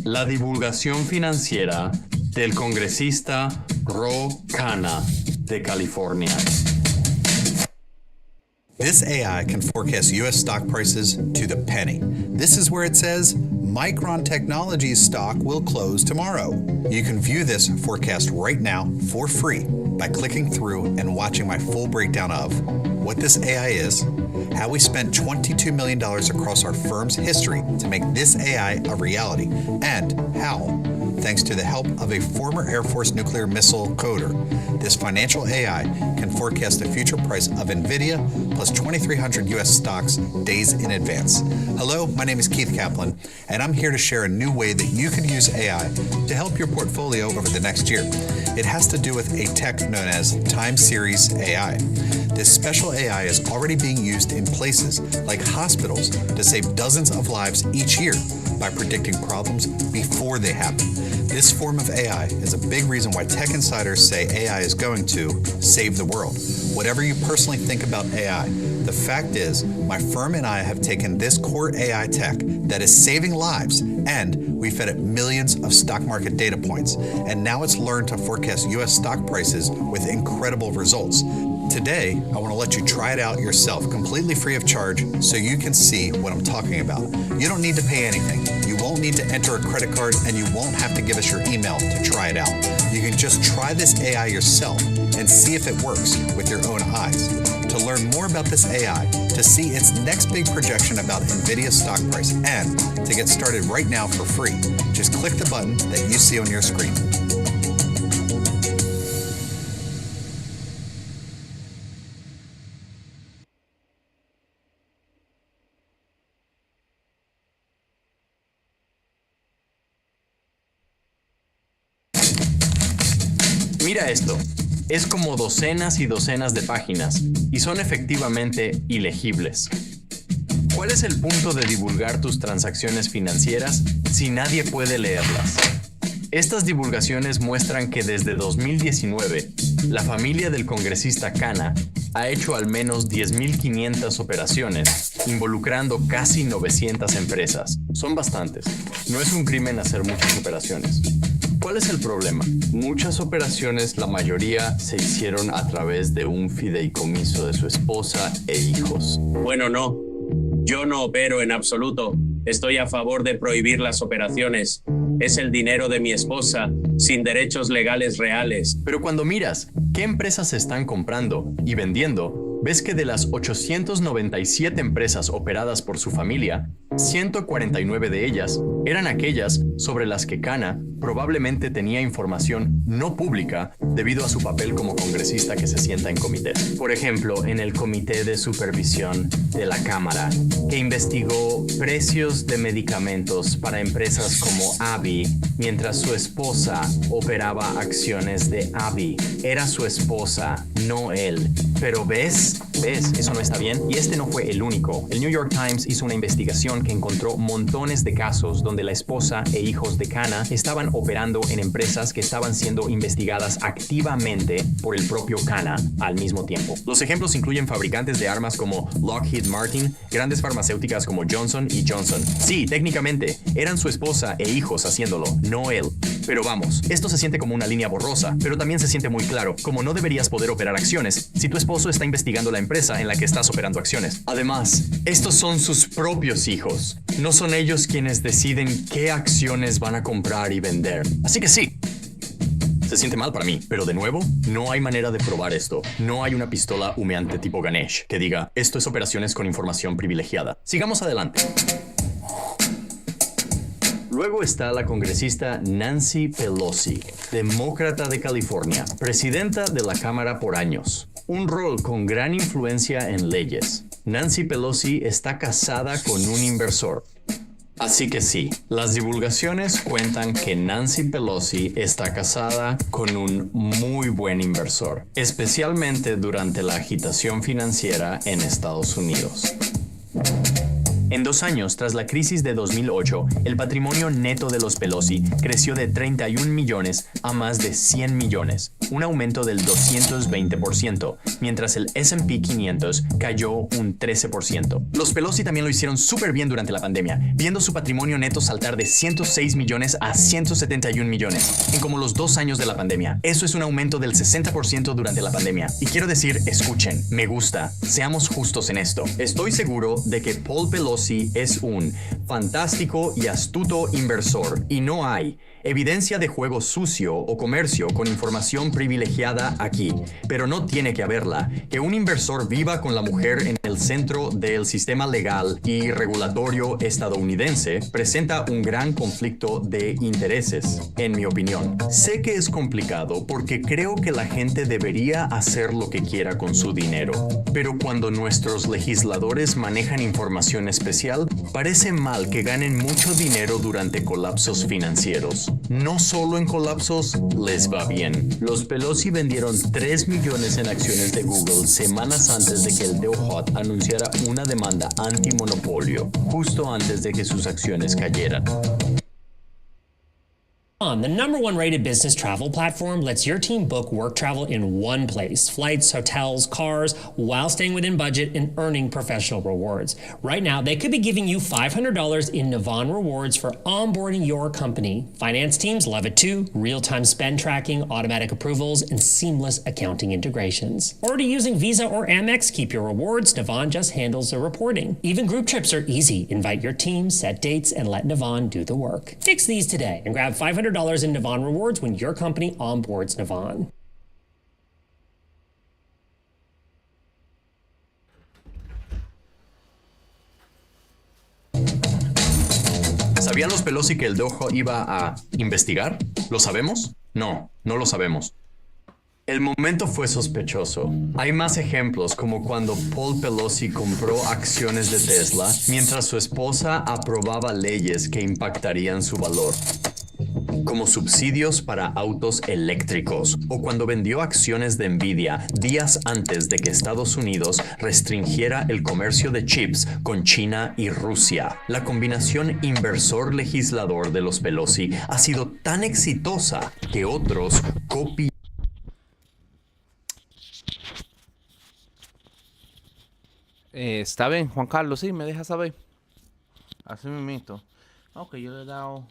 La divulgación financiera del congresista Ro Khanna de California. This AI can forecast U.S. stock prices to the penny. This is where it says Micron Technologies stock will close tomorrow. You can view this forecast right now for free by clicking through and watching my full breakdown of what this AI is, how we spent $22 million across our firm's history to make this AI a reality, and how, thanks to the help of a former Air Force nuclear missile coder, this financial AI can forecast the future price of NVIDIA plus 2,300 U.S. stocks days in advance. Hello, my name is Keith Kaplan, and I'm here to share a new way that you can use AI to help your portfolio over the next year. It has to do with a tech known as time series AI. This special AI is already being used in places like hospitals to save dozens of lives each year by predicting problems before they happen. This form of AI is a big reason why tech insiders say AI is going to save the world. Whatever you personally think about AI, the fact is, my firm and I have taken this core AI tech that is saving lives, and we fed it millions of stock market data points, and now it's learned to forecast U.S. stock prices with incredible results. Today, I want to let you try it out yourself, completely free of charge, so you can see what I'm talking about. You don't need to pay anything. You won't need to enter a credit card, and you won't have to give us your email to try it out. You can just try this AI yourself and see if it works with your own eyes. To learn more about this AI, to see its next big projection about NVIDIA's stock price, and to get started right now for free, just click the button that you see on your screen. Mira esto. Es como docenas y docenas de páginas, y son efectivamente ilegibles. ¿Cuál es el punto de divulgar tus transacciones financieras si nadie puede leerlas? Estas divulgaciones muestran que desde 2019, la familia del congresista Khanna ha hecho al menos 10.500 operaciones, involucrando casi 900 empresas. Son bastantes. No es un crimen hacer muchas operaciones. ¿Cuál es el problema? Muchas operaciones, la mayoría, se hicieron a través de un fideicomiso de su esposa e hijos. Bueno, no. Yo no opero en absoluto. Estoy a favor de prohibir las operaciones. Es el dinero de mi esposa, sin derechos legales reales. Pero cuando miras qué empresas se están comprando y vendiendo, ves que de las 897 empresas operadas por su familia, 149 de ellas eran aquellas sobre las que Cana probablemente tenía información no pública debido a su papel como congresista que se sienta en comités. Por ejemplo, en el Comité de Supervisión de la Cámara, que investigó precios de medicamentos para empresas como AbbVie, mientras su esposa operaba acciones de AbbVie. Era su esposa, no él. Pero ¿ves? Eso no está bien. Y este no fue el único. El New York Times hizo una investigación que encontró montones de casos donde la esposa e hijos de Cana estaban operando en empresas que estaban siendo investigadas activamente por el propio Cana al mismo tiempo. Los ejemplos incluyen fabricantes de armas como Lockheed Martin, grandes farmacéuticas como Johnson & Johnson. Sí, técnicamente, eran su esposa e hijos haciéndolo, no él. Pero vamos, esto se siente como una línea borrosa, pero también se siente muy claro, como no deberías poder operar acciones si tu esposo está investigando la empresa en la que estás operando acciones. Además, estos son sus propios hijos. No son ellos quienes deciden qué acciones van a comprar y vender. Así que sí, se siente mal para mí, pero de nuevo, no hay manera de probar esto. No hay una pistola humeante tipo Ganesh que diga, esto es operaciones con información privilegiada. Sigamos adelante. Luego está la congresista Nancy Pelosi, demócrata de California, presidenta de la Cámara por años. Un rol con gran influencia en leyes. Nancy Pelosi está casada con un inversor. Así que sí, las divulgaciones cuentan que Nancy Pelosi está casada con un muy buen inversor, especialmente durante la agitación financiera en Estados Unidos. En 2 años, tras la crisis de 2008, el patrimonio neto de los Pelosi creció de 31 millones a más de 100 millones, un aumento del 220%, mientras el S&P 500 cayó un 13%. Los Pelosi también lo hicieron súper bien durante la pandemia, viendo su patrimonio neto saltar de 106 millones a 171 millones en como los 2 años de la pandemia. Eso es un aumento del 60% durante la pandemia. Y quiero decir, escuchen, me gusta, seamos justos en esto. Estoy seguro de que Paul Pelosi es un fantástico y astuto inversor y no hay evidencia de juego sucio o comercio con información privilegiada aquí, pero no tiene que haberla. Que un inversor viva con la mujer en el centro del sistema legal y regulatorio estadounidense presenta un gran conflicto de intereses, en mi opinión. Sé que es complicado porque creo que la gente debería hacer lo que quiera con su dinero, pero cuando nuestros legisladores manejan información especial, parece mal que ganen mucho dinero durante colapsos financieros. No solo en colapsos les va bien. Los Pelosi vendieron 3 millones en acciones de Google semanas antes de que el DOJ anunciara una demanda antimonopolio, justo antes de que sus acciones cayeran. The #1 rated business travel platform lets your team book work travel in one place. Flights, hotels, cars, while staying within budget and earning professional rewards. Right now, they could be giving you $500 in Navan rewards for onboarding your company. Finance teams love it too. Real-time spend tracking, automatic approvals, and seamless accounting integrations. Already using Visa or Amex? Keep your rewards. Navan just handles the reporting. Even group trips are easy. Invite your team, set dates, and let Navan do the work. Fix these today and grab $500 in Navan rewards when your company onboards Navan. ¿Sabían los Pelosi que el DOJ iba a investigar? ¿Lo sabemos? No, no lo sabemos. El momento fue sospechoso. Hay más ejemplos, como cuando Paul Pelosi compró acciones de Tesla mientras su esposa aprobaba leyes que impactarían su valor, como subsidios para autos eléctricos, o cuando vendió acciones de Nvidia días antes de que Estados Unidos restringiera el comercio de chips con China y Rusia. La combinación inversor-legislador de los Pelosi ha sido tan exitosa que otros copian. Está bien, Juan Carlos, sí, me deja saber. Así mismo. Ok, yo le he dado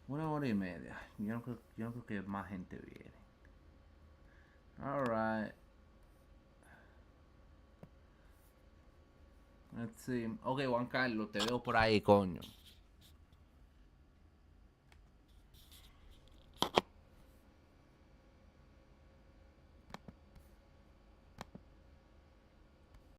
1 hora y media. Yo no creo que más gente viene. Alright. Let's see. Ok, Juan Carlos, te veo por ahí, coño.